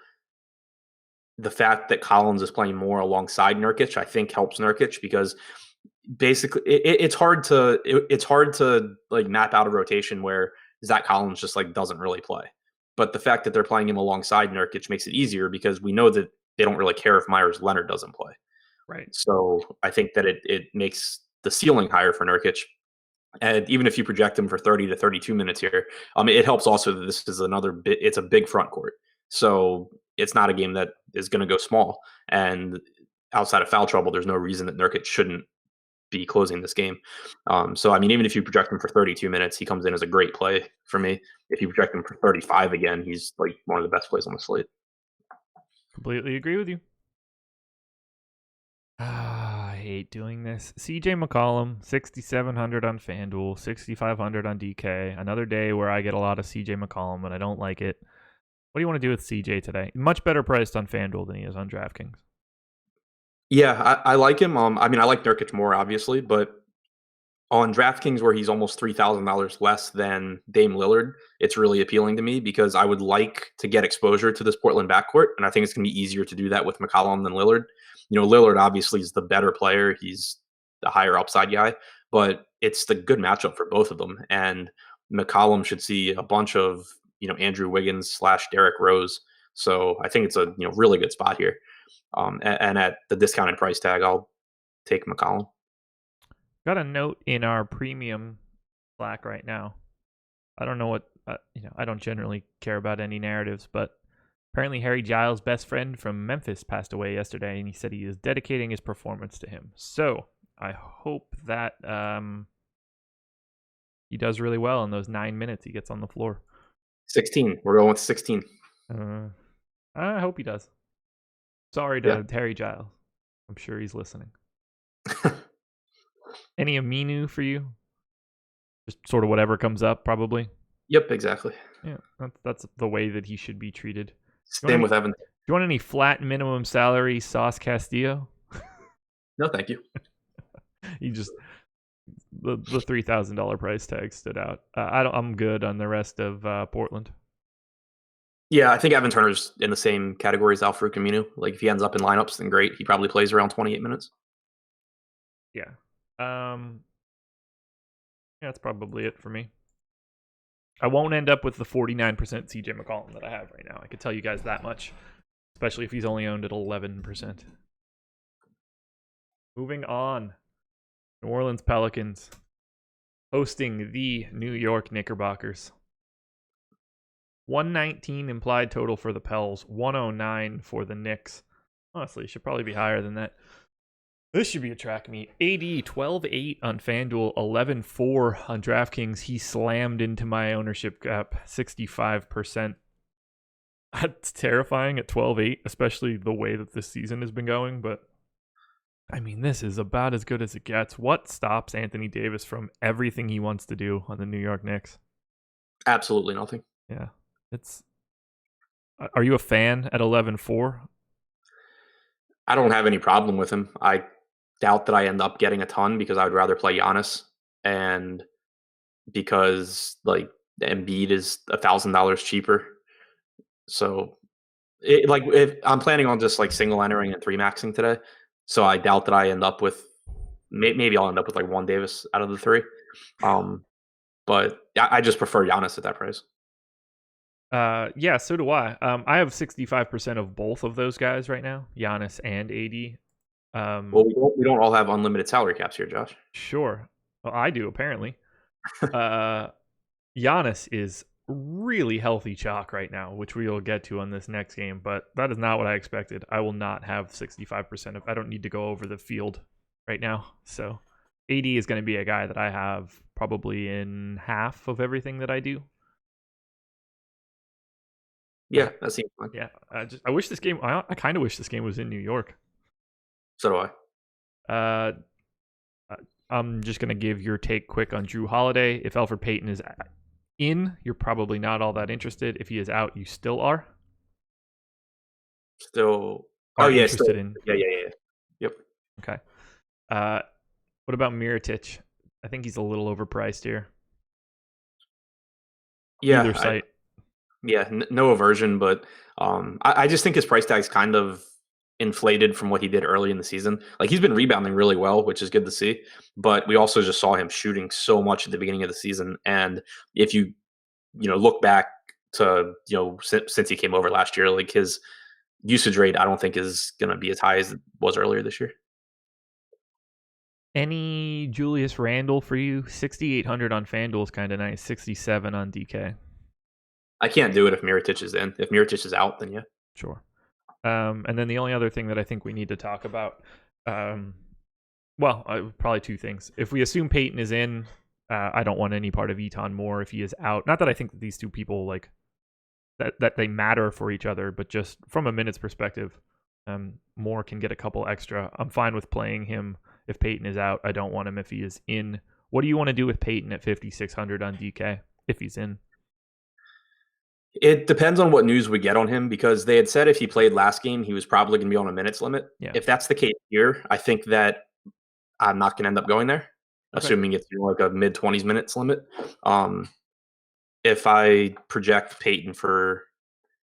the fact that Collins is playing more alongside Nurkic, I think helps Nurkic because basically it's hard to like map out a rotation where Zach Collins just like doesn't really play. But the fact that they're playing him alongside Nurkic makes it easier because we know that they don't really care if Myers Leonard doesn't play. Right. So I think that it makes the ceiling higher for Nurkic. And even if you project him for 30 to 32 minutes here, it helps also that this is it's a big front court. So it's not a game that is going to go small. And outside of foul trouble, there's no reason that Nurkic shouldn't be closing this game. So, I mean, even if you project him for 32 minutes, he comes in as a great play for me. If you project him for 35 again, he's like one of the best plays on the slate. Completely agree with you. I hate doing this. CJ McCollum, 6,700 on FanDuel, 6,500 on DK. Another day where I get a lot of CJ McCollum, and I don't like it. What do you want to do with CJ today? Much better priced on FanDuel than he is on DraftKings. Yeah, I like him. I mean, I like Nurkic more, obviously, but on DraftKings, where he's almost $3,000 less than Dame Lillard, it's really appealing to me because I would like to get exposure to this Portland backcourt, and I think it's going to be easier to do that with McCollum than Lillard. Lillard obviously is the better player; he's the higher upside guy, but it's the good matchup for both of them. And McCollum should see a bunch of Andrew Wiggins / Derrick Rose, so I think it's a really good spot here. And at the discounted price tag, I'll take McCollum. Got a note in our premium Slack right now. I don't know what I don't generally care about any narratives, but apparently Harry Giles' best friend from Memphis passed away yesterday, and he said he is dedicating his performance to him. So I hope that he does really well in those 9 minutes he gets on the floor. 16. We're going with 16. I hope he does. Sorry to Harry Giles. I'm sure he's listening. Any Aminu for you? Just sort of whatever comes up, probably. Yep, exactly. Yeah, that's the way that he should be treated. Same with Evans. Do you want any flat minimum salary Sauce Castillo? No, thank you. He just the $3,000 price tag stood out. I'm good on the rest of Portland. Yeah, I think Evan Turner's in the same category as Al-Farouq Aminu. Like, if he ends up in lineups, then great. He probably plays around 28 minutes. Yeah. That's probably it for me. I won't end up with the 49% CJ McCollum that I have right now. I can tell you guys that much, especially if he's only owned at 11%. Moving on. New Orleans Pelicans hosting the New York Knickerbockers. 119 implied total for the Pels, 109 for the Knicks. Honestly, it should probably be higher than that. This should be a track meet. AD 12-8 on FanDuel, 11-4 on DraftKings. He slammed into my ownership gap, 65%. That's terrifying at 12-8, especially the way that this season has been going. But, I mean, this is about as good as it gets. What stops Anthony Davis from everything he wants to do on the New York Knicks? Absolutely nothing. Yeah. Are you a fan at 11-4? I don't have any problem with him. I doubt that I end up getting a ton because I would rather play Giannis, and because like Embiid is $1,000 cheaper. So if I'm planning on just like single entering and 3-maxing today, so I doubt that I end up with maybe I'll end up with like one Davis out of the 3. But I just prefer Giannis at that price. Yeah, so do I. I have 65% of both of those guys right now, Giannis and AD. Well, we don't all have unlimited salary caps here, Josh. Sure. Well, I do, apparently. Giannis is really healthy chalk right now, which we will get to on this next game, but that is not what I expected. I will not have 65% of... I don't need to go over the field right now. So AD is going to be a guy that I have probably in half of everything that I do. Yeah, that seems fun. Yeah, I wish this game... I kind of wish this game was in New York. So do I. I'm just going to give your take quick on Jrue Holiday. If Elfrid Payton is in, you're probably not all that interested. If he is out, you still are? Still. Interested still. In. Yeah. Yep. Okay. What about Mirotic? I think he's a little overpriced here. Yeah. Either site. No aversion, but I just think his price tag's kind of inflated from what he did early in the season. Like, he's been rebounding really well, which is good to see, but we also just saw him shooting so much at the beginning of the season. And if you look back to since he came over last year, like, his usage rate I don't think is going to be as high as it was earlier this year. Any Julius Randle for you? 6,800 on FanDuel is kind of nice. 67 on DK. I can't do it if Mirotic is in. If Mirotic is out, then yeah. Sure. And then the only other thing that I think we need to talk about, probably two things. If we assume Payton is in, I don't want any part of Eton Moore if he is out. Not that I think that these two people like that they matter for each other, but just from a minutes perspective, Moore can get a couple extra. I'm fine with playing him if Payton is out. I don't want him if he is in. What do you want to do with Payton at 5,600 on DK if he's in? It depends on what news we get on him, because they had said if he played last game, he was probably going to be on a minutes limit. Yeah. If that's the case here, I think that I'm not going to end up going there, assuming it's like a mid-20s minutes limit. If I project Payton for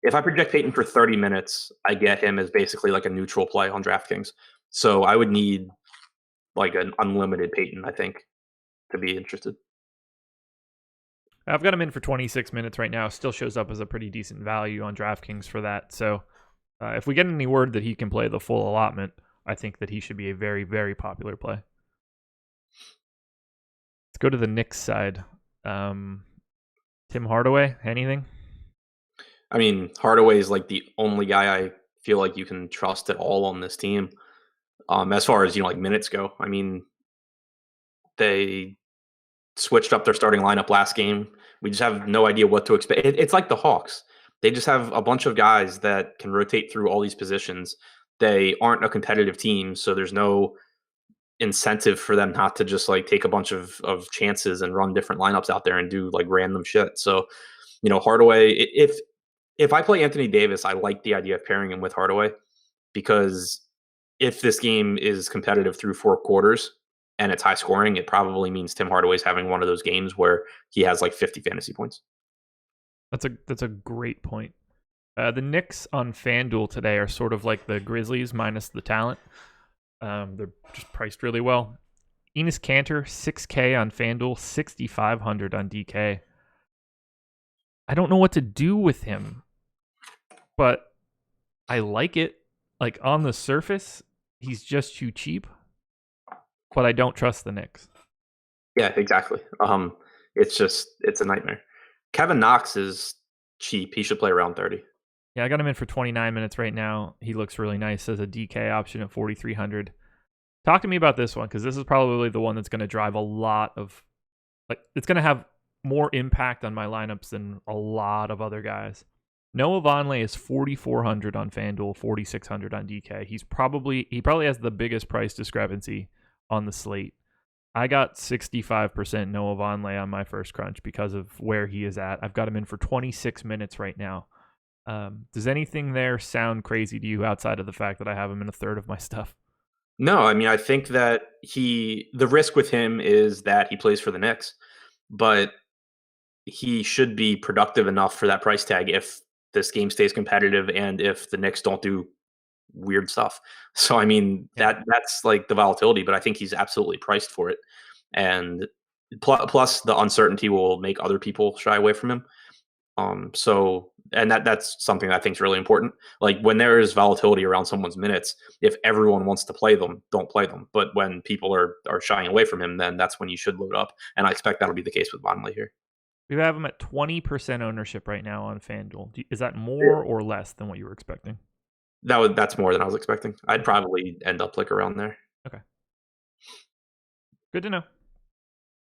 30 minutes, I get him as basically like a neutral play on DraftKings. So I would need like an unlimited Payton, I think, to be interested. I've got him in for 26 minutes right now. Still shows up as a pretty decent value on DraftKings for that. So if we get any word that he can play the full allotment, I think that he should be a very, very popular play. Let's go to the Knicks side. Tim Hardaway, anything? I mean, Hardaway is like the only guy I feel like you can trust at all on this team. As far as, like minutes go, I mean, they switched up their starting lineup last game. We just have no idea what to expect. It's like the Hawks. They just have a bunch of guys that can rotate through all these positions. They aren't a competitive team, so there's no incentive for them not to just like take a bunch of chances and run different lineups out there and do like random shit. So, Hardaway, if I play Anthony Davis, I like the idea of pairing him with Hardaway, because if this game is competitive through 4 quarters and it's high scoring, it probably means Tim Hardaway's having one of those games where he has like 50 fantasy points. That's a great point. The Knicks on FanDuel today are sort of like the Grizzlies minus the talent. They're just priced really well. Enes Kanter, 6K on FanDuel, 6,500 on DK. I don't know what to do with him, but I like it. Like on the surface, he's just too cheap, but I don't trust the Knicks. Yeah, exactly. It's a nightmare. Kevin Knox is cheap. He should play around 30. Yeah, I got him in for 29 minutes right now. He looks really nice as a DK option at 4,300. Talk to me about this one, because this is probably the one that's going to drive a lot of, it's going to have more impact on my lineups than a lot of other guys. Noah Vonleh is 4,400 on FanDuel, 4,600 on DK. He probably has the biggest price discrepancy on the slate. I got 65% Noah Vonleh on my first crunch because of where he is at. I've got him in for 26 minutes right now. Does anything there sound crazy to you outside of the fact that I have him in a third of my stuff? No, I mean, I think that the risk with him is that he plays for the Knicks, but he should be productive enough for that price tag if this game stays competitive and if the Knicks don't do weird stuff. So, I mean, that's like the volatility, but I think he's absolutely priced for it. And plus the uncertainty will make other people shy away from him. And that's something I think is really important. Like when there is volatility around someone's minutes, if everyone wants to play them, don't play them. But when people are shying away from him, then that's when you should load up. And I expect that'll be the case with Vonleh here. We have him at 20% ownership right now on FanDuel. Is that more or less than what you were expecting? That's more than I was expecting. I'd probably end up like around there. Okay. Good to know.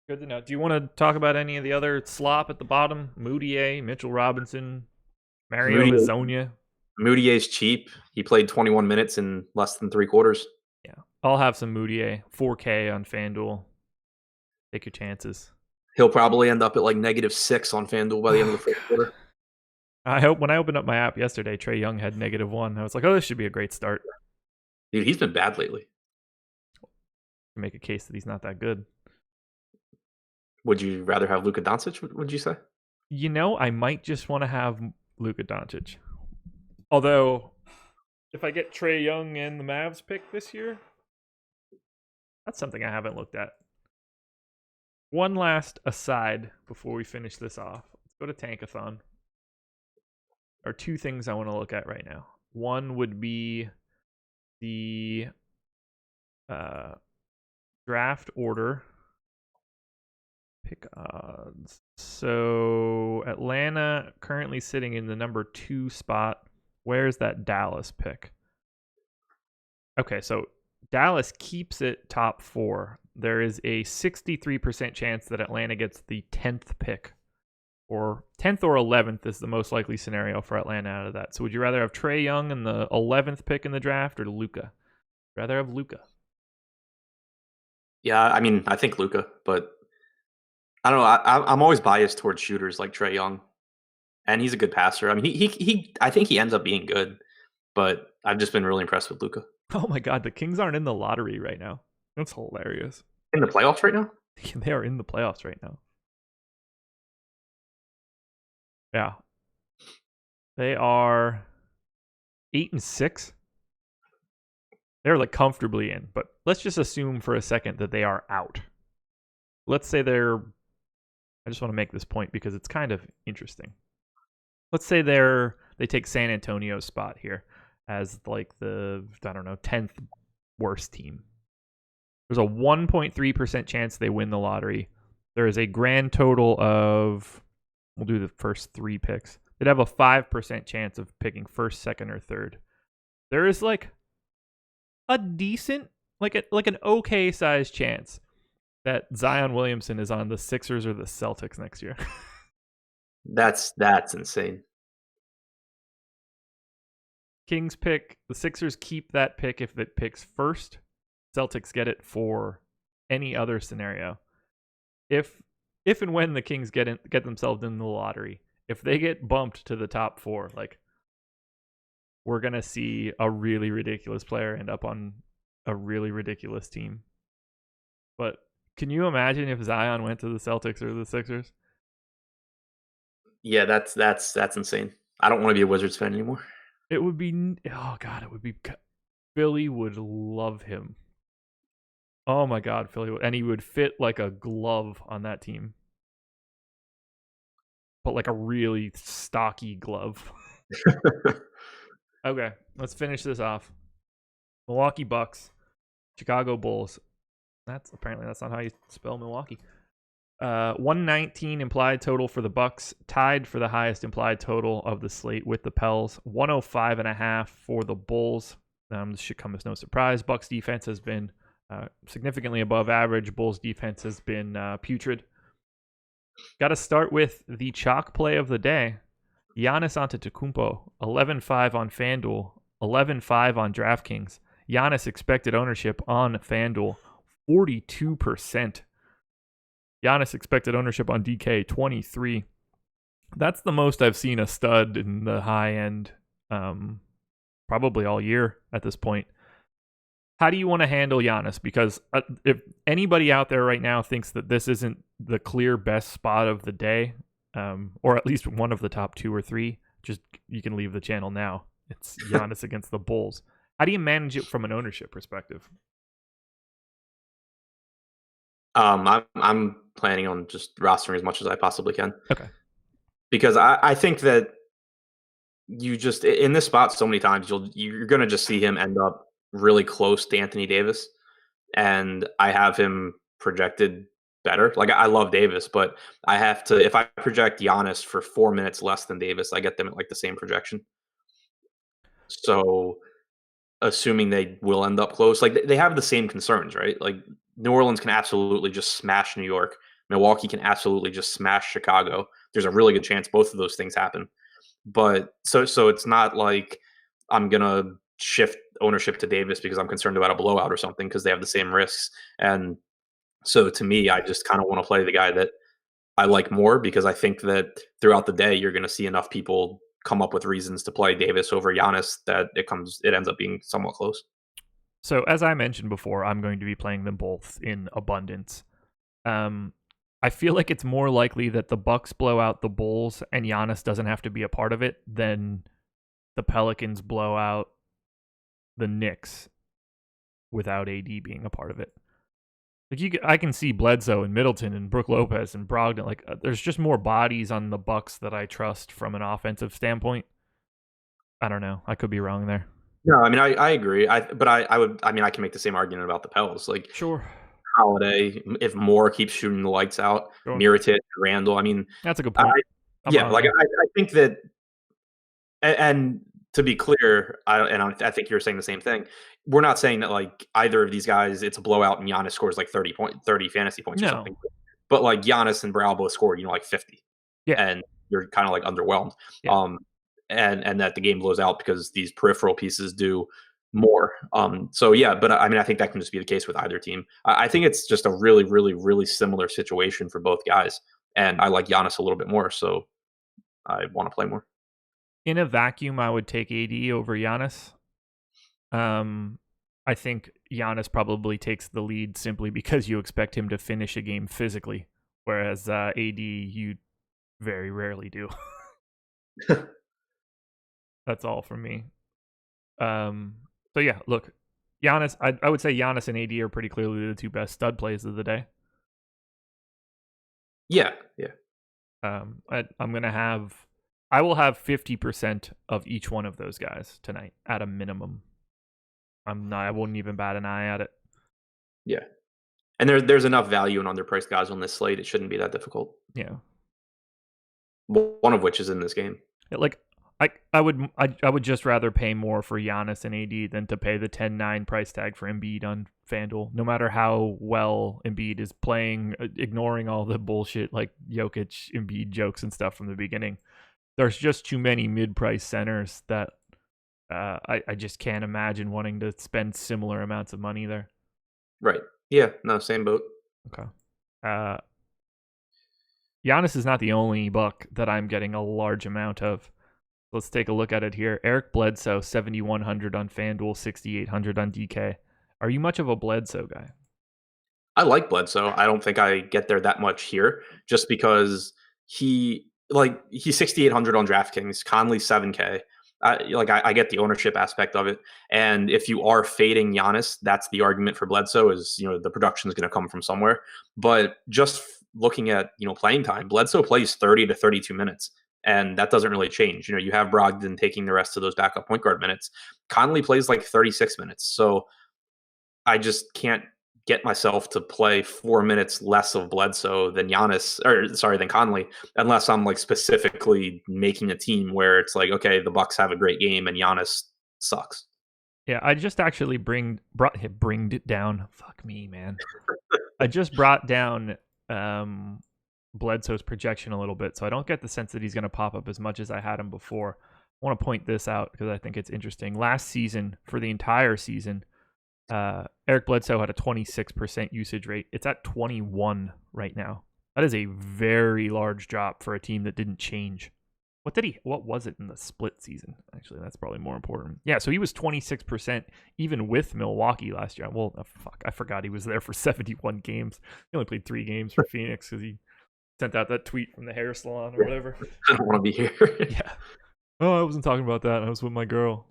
Good to know. Do you want to talk about any of the other slop at the bottom? Moutier, Mitchell Robinson, Mario Hezonja. Moutier's cheap. He played 21 minutes in less than 3 quarters. Yeah. I'll have some Moutier. 4K on FanDuel. Take your chances. He'll probably end up at like -6 on FanDuel by the end of the fourth quarter. I hope when I opened up my app yesterday, Trae Young had -1. I was like, oh, this should be a great start. Dude, he's been bad lately. Make a case that he's not that good. Would you rather have Luka Doncic, would you say? I might just want to have Luka Doncic. Although, if I get Trae Young and the Mavs pick this year, that's something I haven't looked at. One last aside before we finish this off. Let's go to Tankathon. There are 2 things I want to look at right now. One would be the draft order pick odds. So Atlanta currently sitting in the number 2 spot. Where's that Dallas pick? Okay, so Dallas keeps it top 4. There is a 63% chance that Atlanta gets the 10th pick, or 10th or 11th is the most likely scenario for Atlanta out of that. So would you rather have Trae Young in the 11th pick in the draft or Luka? Rather have Luka. Yeah, I mean, I think Luka, but I don't know. I'm always biased towards shooters like Trae Young, and he's a good passer. I mean, he I think he ends up being good, but I've just been really impressed with Luka. Oh my God, the Kings aren't in the lottery right now. That's hilarious. In the playoffs right now? They are in the playoffs right now. Yeah. They are 8-6. They're like comfortably in, but let's just assume for a second that they are out. Let's say I just want to make this point because it's kind of interesting. Let's say they take San Antonio's spot here as like the, 10th worst team. There's a 1.3% chance they win the lottery. There is a grand total of We'll do the first 3 picks. They'd have a 5% chance of picking first, second, or third. There is like a decent, like an okay sized chance that Zion Williamson is on the Sixers or the Celtics next year. That's insane. Kings pick, the Sixers keep that pick if it picks first. Celtics get it for any other scenario. If and when the Kings get themselves in the lottery, if they get bumped to the top 4, like, we're gonna see a really ridiculous player end up on a really ridiculous team. But can you imagine if Zion went to the Celtics or the Sixers? Yeah, that's insane. I don't want to be a Wizards fan anymore. It would be, oh God, it would be, Philly would love him. Oh my God, Philly would, and he would fit like a glove on that team. But like a really stocky glove. Okay, let's finish this off. Milwaukee Bucks, Chicago Bulls. That's not how you spell Milwaukee. 119 implied total for the Bucks, tied for the highest implied total of the slate with the Pels. 105.5 for the Bulls. This should come as no surprise. Bucks defense has been significantly above average. Bulls defense has been putrid. Got to start with the chalk play of the day. Giannis Antetokounmpo, 11.5 on FanDuel, 11.5 on DraftKings. Giannis expected ownership on FanDuel, 42%. Giannis expected ownership on DK, 23. That's the most I've seen a stud in the high end probably all year at this point. How do you want to handle Giannis? Because if anybody out there right now thinks that this isn't the clear best spot of the day, or at least one of the top 2 or 3, just you can leave the channel now. It's Giannis against the Bulls. How do you manage it from an ownership perspective? I'm planning on just rostering as much as I possibly can. Okay. Because I think that you just, in this spot so many times, you're going to just see him end up really close to Anthony Davis. And I have him projected better. Like, I love Davis, but I have to, if I project Giannis for 4 minutes less than Davis, I get them at like the same projection. So assuming they will end up close, like they have the same concerns, right? Like, New Orleans can absolutely just smash New York. Milwaukee can absolutely just smash Chicago. There's a really good chance both of those things happen. But so it's not like I'm going to shift ownership to Davis because I'm concerned about a blowout or something, because they have the same risks. And so to me, I just kind of want to play the guy that I like more, because I think that throughout the day, you're going to see enough people come up with reasons to play Davis over Giannis that it ends up being somewhat close. So as I mentioned before, I'm going to be playing them both in abundance. I feel like it's more likely that the Bucks blow out the Bulls and Giannis doesn't have to be a part of it than the Pelicans blow out the Knicks without AD being a part of it. Like, I can see Bledsoe and Middleton and Brook Lopez and Brogdon. Like, there's just more bodies on the Bucks that I trust from an offensive standpoint. I don't know. I could be wrong there. No, I mean, I agree. I can make the same argument about the Pels. Like, sure, Holiday, if Moore keeps shooting the lights out, sure. Mirotic, Randall. I mean, that's a good point. I think that, and to be clear, I think you're saying the same thing. We're not saying that like either of these guys, it's a blowout and Giannis scores like 30 fantasy points or something. But like Giannis and Brow both scored, like 50. Yeah. And you're kind of like underwhelmed. Yeah. And that the game blows out because these peripheral pieces do more. So yeah, but I mean, I think that can just be the case with either team. I think it's just a really, really, really similar situation for both guys. And I like Giannis a little bit more, so I want to play more. In a vacuum, I would take AD over Giannis. I think Giannis probably takes the lead simply because you expect him to finish a game physically, whereas AD, you very rarely do. That's all from me. So yeah, look, Giannis, I would say Giannis and AD are pretty clearly the two best stud plays of the day. Yeah. I will have 50% of each one of those guys tonight at a minimum. I wouldn't even bat an eye at it. Yeah. And there's enough value in underpriced guys on this slate. It shouldn't be that difficult. Yeah. one of which is in this game. Like I would just rather pay more for Giannis and AD than to pay the 10-9 price tag for Embiid on FanDuel. No matter how well Embiid is playing, ignoring all the bullshit like Jokic, Embiid jokes and stuff from the beginning, there's just too many mid-price centers that I just can't imagine wanting to spend similar amounts of money there. Right. Yeah. No, same boat. Okay. Giannis is not the only buck that I'm getting a large amount of. Let's take a look at it here. Eric Bledsoe, 7,100 on FanDuel, 6,800 on DK. Are you much of a Bledsoe guy? I like Bledsoe. I don't think I get there that much here, just because he's 6,800 on DraftKings, Conley 7K. I get the ownership aspect of it, and if you are fading Giannis, that's the argument for Bledsoe is the production is going to come from somewhere. But just looking at playing time, Bledsoe plays 30 to 32 minutes. And that doesn't really change. You have Brogdon taking the rest of those backup point guard minutes. Conley plays like 36 minutes. So I just can't get myself to play 4 minutes less of Bledsoe than than Conley, unless I'm like specifically making a team where it's like, okay, the Bucks have a great game and Giannis sucks. Yeah, I just actually bringed it down. Fuck me, man. I just brought down Bledsoe's projection a little bit, so I don't get the sense that he's going to pop up as much as I had him before. I want to point this out because I think it's interesting. Last season, for the entire season, Eric Bledsoe had a 26% usage rate. It's at 21 right now. That is a very large drop for a team that didn't change. What was it in the split season? Actually, that's probably more important. Yeah, so he was 26% even with Milwaukee last year. Well, I forgot he was there for 71 games. He only played 3 games for Phoenix because he sent out that tweet from the hair salon or whatever. I don't want to be here. Yeah. Oh, I wasn't talking about that. I was with my girl.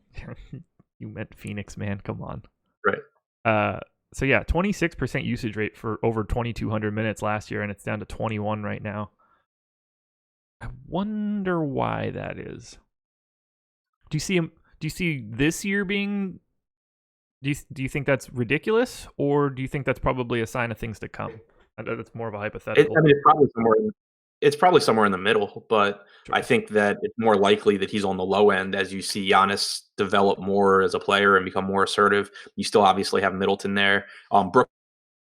You meant Phoenix, man. Come on. Right. So yeah, 26% usage rate for over 2,200 minutes last year, and it's down to 21 right now. I wonder why that is. Do you see this year being? Do you think that's ridiculous, or do you think that's probably a sign of things to come? That's more of a hypothetical. It's probably somewhere in the middle, but Sure. I think that it's more likely that he's on the low end as you see Giannis develop more as a player and become more assertive. You still obviously have Middleton there. Brook,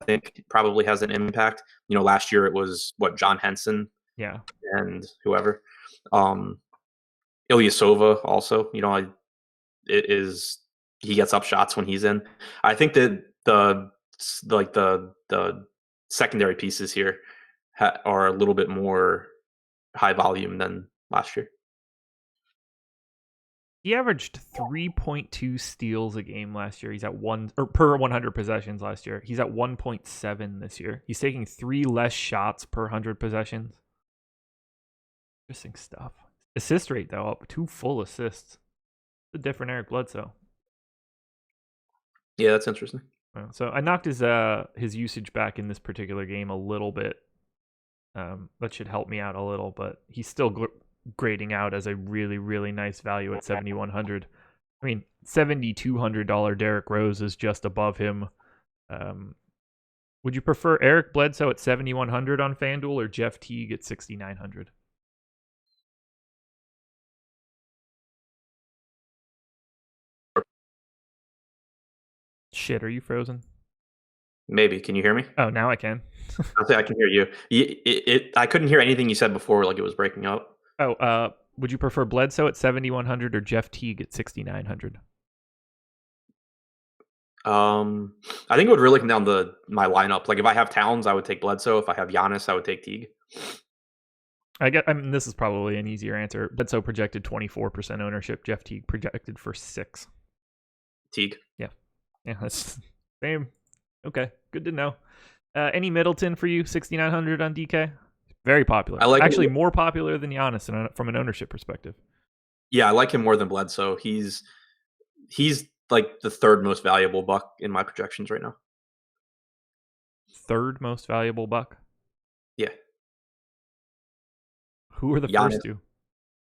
I think, probably has an impact. Last year it was John Henson, yeah, and whoever. Ilyasova also. He gets up shots when he's in. I think that the secondary pieces here are a little bit more high volume than last year. He averaged 3.2 steals a game last year. He's at per 100 possessions last year. He's at 1.7 this year. He's taking 3 less shots per 100 possessions. Interesting stuff. Assist rate though up 2 full assists. It's a different Eric Bledsoe. Yeah, that's interesting. So I knocked his usage back in this particular game a little bit. That should help me out a little, but he's still grading out as a really, really nice value at 7,100. I mean, $7,200 Derrick Rose is just above him. Would you prefer Eric Bledsoe at 7,100 on FanDuel or Jeff Teague at 6,900? Shit, are you frozen? Maybe. Can you hear me? Oh, now I can. I can hear you. I couldn't hear anything you said before, like it was breaking up. Oh, would you prefer Bledsoe at 7,100 or Jeff Teague at 6,900? I think it would really come down to my lineup. Like if I have Towns, I would take Bledsoe. If I have Giannis, I would take Teague. I mean, this is probably an easier answer. Bledsoe projected 24% ownership. Jeff Teague projected for 6. Teague. Yeah, that's same. Okay, good to know. Any Middleton for you? 6,900 on DK. Very popular. I like actually him. More popular than Giannis from an ownership perspective. Yeah, I like him more than Bledsoe. He's like the 3rd most valuable buck in my projections right now. 3rd most valuable buck? Yeah. Who are the first two?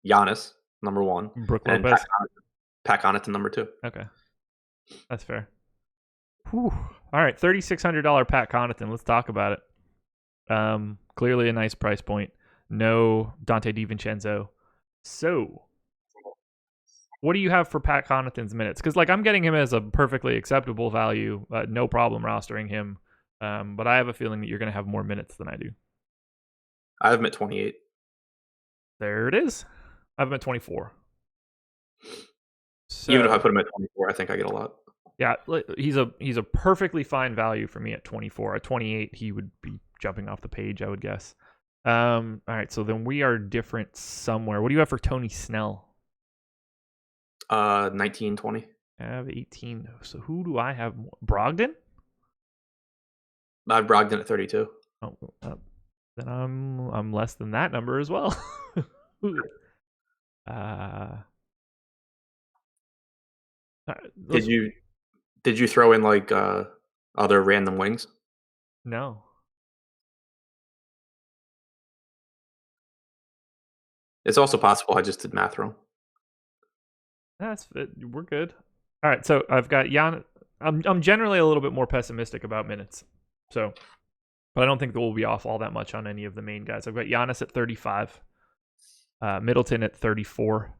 Giannis, number 1. Brook Lopez. Pat Connaughton, number 2. Okay, that's fair. Whew. All right, $3,600 Pat Connaughton. Let's talk about it. Clearly a nice price point. No Dante DiVincenzo. So, what do you have for Pat Connaughton's minutes? Because I'm getting him as a perfectly acceptable value, no problem rostering him. But I have a feeling that you're going to have more minutes than I do. I have him at 28. There it is. I have him at 24. So, even if I put him at 24, I think I get a lot. Yeah, he's a perfectly fine value for me at 24. At 28, he would be jumping off the page, I would guess. All right, so then we are different somewhere. What do you have for Tony Snell? 19, 20. I have 18. So who do I have more? Brogdon? I have Brogdon at 32. Oh, then I'm less than that number as well. Did you throw in other random wings? No. It's also possible I just did math wrong. We're good. All right, so I've got Jan. I'm generally a little bit more pessimistic about minutes. So, but I don't think that we'll be off all that much on any of the main guys. I've got Giannis at 35, Middleton at 34,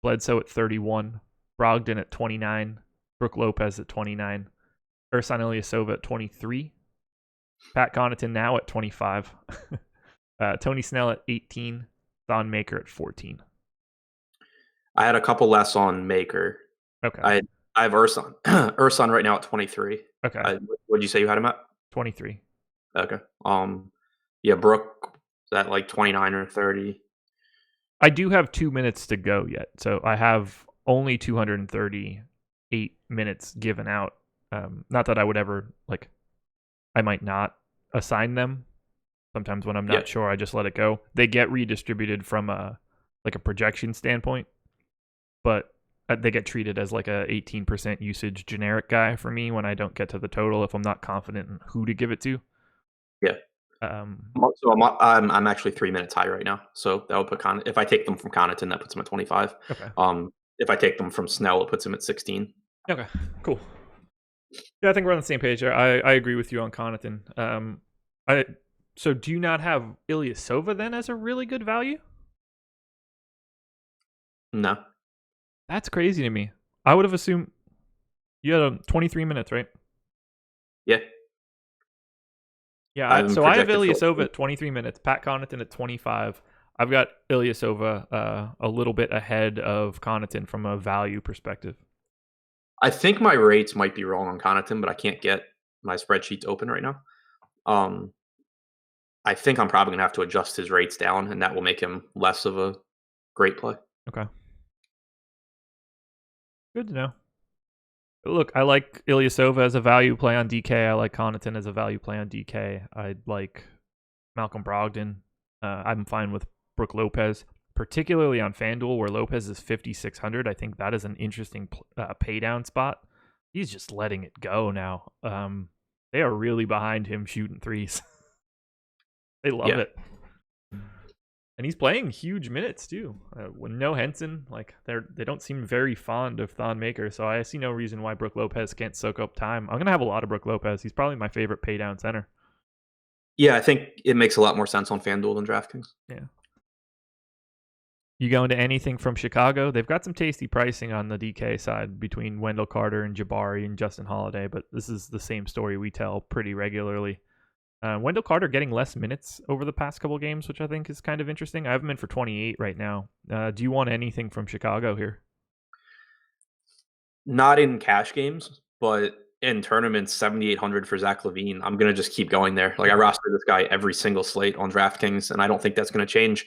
Bledsoe at 31, Brogdon at 29, Brook Lopez at 29, Ersan Ilyasova at 23, Pat Connaughton now at 25, Tony Snell at 18, Thon Maker at 14. I had a couple less on Maker. Okay. I have Ersan. Ersan right now at 23. Okay. What did you say you had him at? 23. Okay. Yeah, Brook at 29 or 30. I do have 2 minutes to go yet, so I have only 238 minutes given out. Not that I would ever I might not assign them. Sometimes when I'm not sure, I just let it go. They get redistributed from a projection standpoint, but they get treated as a 18% usage generic guy for me when I don't get to the total if I'm not confident in who to give it to. Yeah. So I'm actually 3 minutes high right now. So that would put if I take them from Connaughton, that puts him at 25. Okay. If I take them from Snell, it puts him at 16. Okay. Cool. Yeah, I think we're on the same page. I agree with you on Connaughton. So do you not have Ilyasova then as a really good value? No. That's crazy to me. I would have assumed you had 23 minutes, right? Yeah. Yeah, so I have Ilyasova at 23 minutes, Pat Connaughton at 25. I've got Ilyasova a little bit ahead of Connaughton from a value perspective. I think my rates might be wrong on Connaughton, but I can't get my spreadsheets open right now. I think I'm probably going to have to adjust his rates down, and that will make him less of a great play. Okay. Good to know. Look, I like Ilyasova as a value play on DK. I like Connaughton as a value play on DK. I like Malcolm Brogdon. I'm fine with Brook Lopez, particularly on FanDuel where Lopez is 5,600. I think that is an interesting pay down spot. He's just letting it go now. They are really behind him shooting threes. They love it. And he's playing huge minutes too. When no Henson, they don't seem very fond of Thon Maker, so I see no reason why Brook Lopez can't soak up time. I'm gonna have a lot of Brook Lopez. He's probably my favorite pay down center. Yeah, I think it makes a lot more sense on FanDuel than DraftKings. Yeah. You go into anything from Chicago? They've got some tasty pricing on the DK side between Wendell Carter and Jabari and Justin Holiday, but this is the same story we tell pretty regularly. Wendell Carter getting less minutes over the past couple games, which I think is kind of interesting. I have him in for 28 right now. Do you want anything from Chicago here? Not in cash games, but in tournaments, 7,800 for Zach LaVine. I'm going to just keep going there. I roster this guy every single slate on DraftKings, and I don't think that's going to change.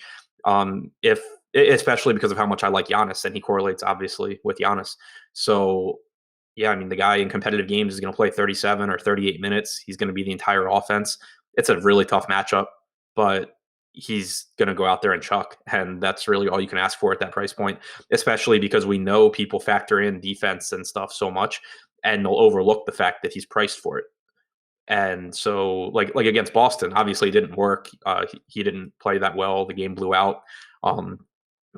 Especially because of how much I like Giannis, and he correlates obviously with Giannis. So yeah, I mean, the guy in competitive games is going to play 37 or 38 minutes. He's going to be the entire offense. It's a really tough matchup, but he's going to go out there and chuck. And that's really all you can ask for at that price point, especially because we know people factor in defense and stuff so much, and they'll overlook the fact that he's priced for it. And so like against Boston, obviously it didn't work. He didn't play that well. The game blew out.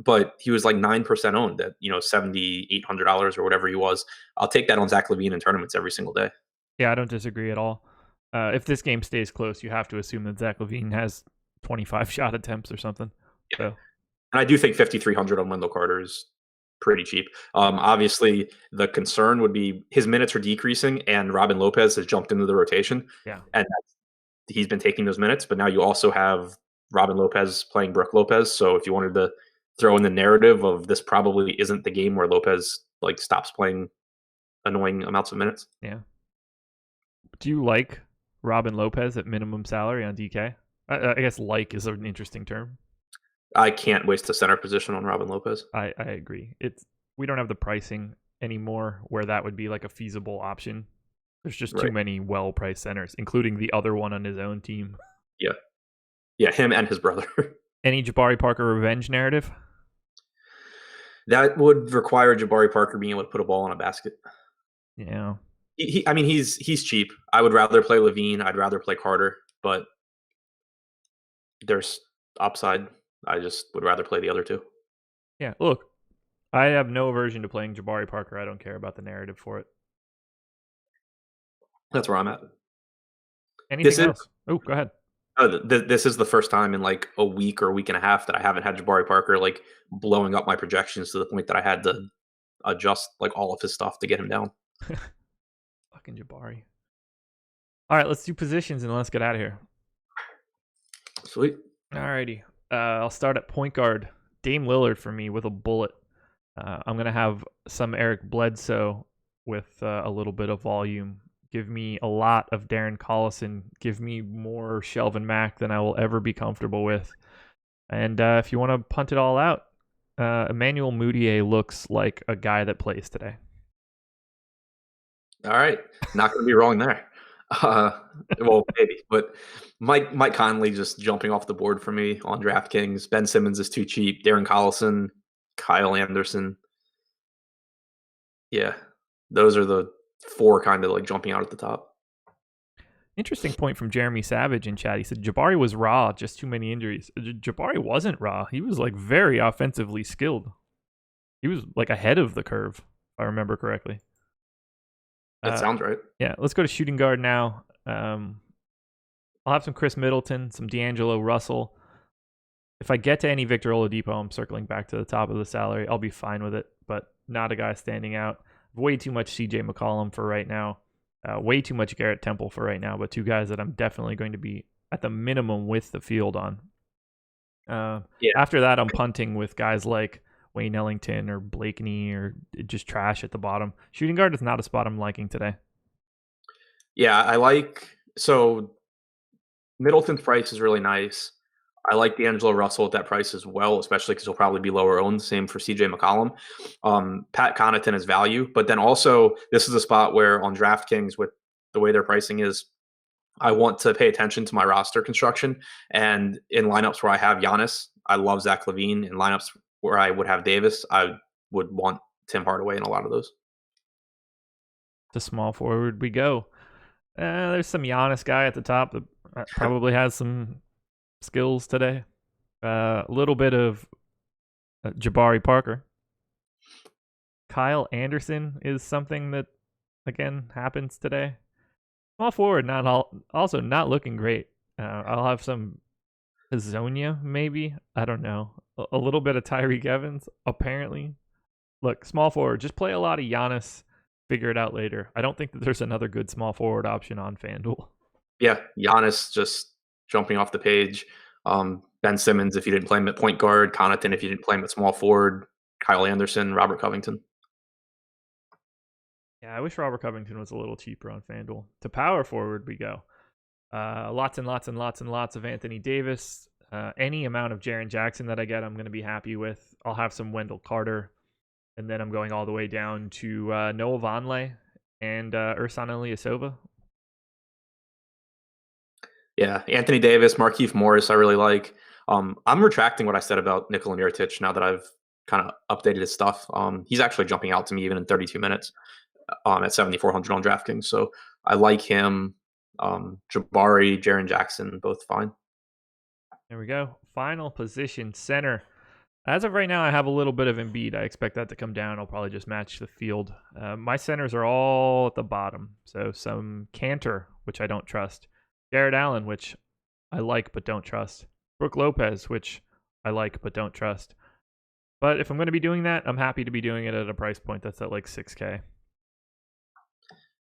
But he was 9% owned at $7,800 or whatever he was. I'll take that on Zach LaVine in tournaments every single day. Yeah, I don't disagree at all. If this game stays close, you have to assume that Zach LaVine has 25 shot attempts or something. Yeah. So. And I do think 5,300 on Wendell Carter is pretty cheap. Obviously, the concern would be his minutes are decreasing, and Robin Lopez has jumped into the rotation. Yeah. And he's been taking those minutes, but now you also have Robin Lopez playing Brook Lopez. So if you wanted to throw in the narrative of this probably isn't the game where Lopez like stops playing annoying amounts of minutes. Yeah. Do you like Robin Lopez at minimum salary on DK? I guess like is an interesting term. I can't waste a center position on Robin Lopez. I agree. We don't have the pricing anymore where that would be like a feasible option. There's just too many well-priced centers, including the other one on his own team. Yeah. Yeah, him and his brother. Any Jabari Parker revenge narrative? That would require Jabari Parker being able to put a ball in a basket. Yeah. He's cheap. I would rather play Levine. I'd rather play Carter, but there's upside. I just would rather play the other two. Yeah, look, I have no aversion to playing Jabari Parker. I don't care about the narrative for it. That's where I'm at. Anything else? Oh, go ahead. This is the first time in like a week or week and a half that I haven't had Jabari Parker like blowing up my projections to the point that I had to adjust like all of his stuff to get him down. Fucking Jabari. All right, let's do positions and let's get out of here. Sweet. All righty. I'll start at point guard. Dame Lillard for me with a bullet. I'm going to have some Eric Bledsoe with a little bit of volume. Give me a lot of Darren Collison. Give me more Shelvin Mack than I will ever be comfortable with. And if you want to punt it all out, Emmanuel Mudiay looks like a guy that plays today. All right. Not going to be wrong there. Well, maybe. But Mike Conley just jumping off the board for me on DraftKings. Ben Simmons is too cheap. Darren Collison, Kyle Anderson. Yeah. Those are the four kind of like jumping out at the top. Interesting point from Jeremy Savage in chat. He said Jabari was raw, just too many injuries. Jabari wasn't raw. He was like very offensively skilled. He was like ahead of the curve, if I remember correctly. That sounds right. Yeah, let's go to shooting guard now. I'll have some Chris Middleton, some D'Angelo Russell. If I get to any Victor Oladipo, I'm circling back to the top of the salary. I'll be fine with it, but not a guy standing out. Way too much CJ McCollum for right now. Way too much Garrett Temple for right now, but two guys that I'm definitely going to be at the minimum with the field on. After that, I'm punting with guys like Wayne Ellington or Blakeney or just trash at the bottom. Shooting guard is not a spot I'm liking today. Yeah, so Middleton's price is really nice. I like D'Angelo Russell at that price as well, especially because he'll probably be lower owned. Same for CJ McCollum. Pat Connaughton is value, but then also this is a spot where on DraftKings with the way their pricing is, I want to pay attention to my roster construction. And in lineups where I have Giannis, I love Zach LaVine. In lineups where I would have Davis, I would want Tim Hardaway in a lot of those. To small forward we go. There's some Giannis guy at the top that probably has some skills today. A little bit of Jabari Parker. Kyle Anderson is something that, again, happens today. Small forward, also not looking great. I'll have some Hazonia, maybe. I don't know. A little bit of Tyreke Evans, apparently. Look, small forward, just play a lot of Giannis. Figure it out later. I don't think that there's another good small forward option on FanDuel. Yeah, Giannis just jumping off the page. Ben Simmons if you didn't play him at point guard. Connaughton if you didn't play him at small forward. Kyle Anderson, Robert Covington. Yeah, I wish Robert Covington was a little cheaper on FanDuel. To power forward we go. Lots and lots and lots and lots of Anthony Davis. Any amount of Jaren Jackson that I get, I'm going to be happy with. I'll have some Wendell Carter. And then I'm going all the way down to Noah Vonleh and Ersan Ilyasova. Yeah, Anthony Davis, Markieff Morris, I really like. I'm retracting what I said about Nikola Mirotic now that I've kind of updated his stuff. He's actually jumping out to me even in 32 minutes at 7,400 on DraftKings. So I like him. Jabari, Jaren Jackson, both fine. There we go. Final position, center. As of right now, I have a little bit of Embiid. I expect that to come down. I'll probably just match the field. My centers are all at the bottom. So some Cantor, which I don't trust. Jared Allen, which I like but don't trust. Brooke Lopez, which I like but don't trust. But if I'm going to be doing that, I'm happy to be doing it at a price point that's at like $6K.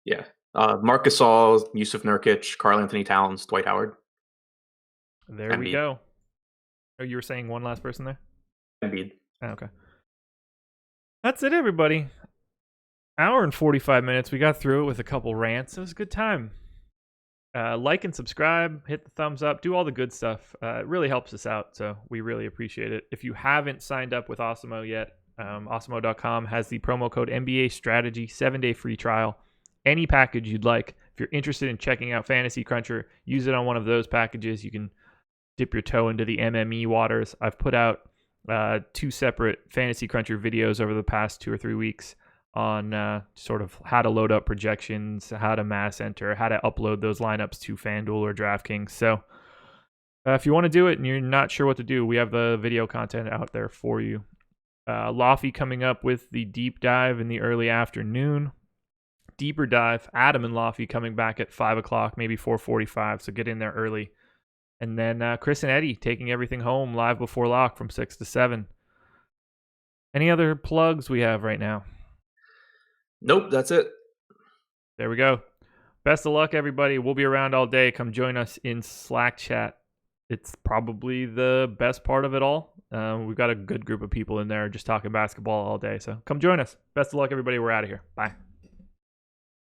Yeah. Marc Gasol, Yusuf Nurkic, Karl Anthony Towns, Dwight Howard. There Embiid. We go. Oh, you were saying one last person there? Embiid. Oh, okay. That's it, everybody. Hour and 45 minutes. We got through it with a couple rants. It was a good time. Like and subscribe, hit the thumbs up, do all the good stuff. It really helps us out, so we really appreciate it. If you haven't signed up with Awesemo yet, Awesemo.com has the promo code NBA Strategy, 7-day free trial. Any package you'd like. If you're interested in checking out Fantasy Cruncher, use it on one of those packages. You can dip your toe into the MME waters. I've put out 2 separate Fantasy Cruncher videos over the past 2 or 3 weeks on sort of how to load up projections, how to mass enter, how to upload those lineups to FanDuel or DraftKings. So if you want to do it and you're not sure what to do, we have the video content out there for you. Lofty coming up with the deep dive in the early afternoon. Deeper dive, Adam and Lofty coming back at 5 o'clock, maybe 4:45, so get in there early. And then Chris and Eddie taking everything home live before lock from 6 to 7. Any other plugs we have right now? Nope, that's it. There we go. Best of luck, everybody. We'll be around all day. Come join us in Slack chat. It's probably the best part of it all. We've got a good group of people in there just talking basketball all day. So come join us. Best of luck, everybody. We're out of here. Bye.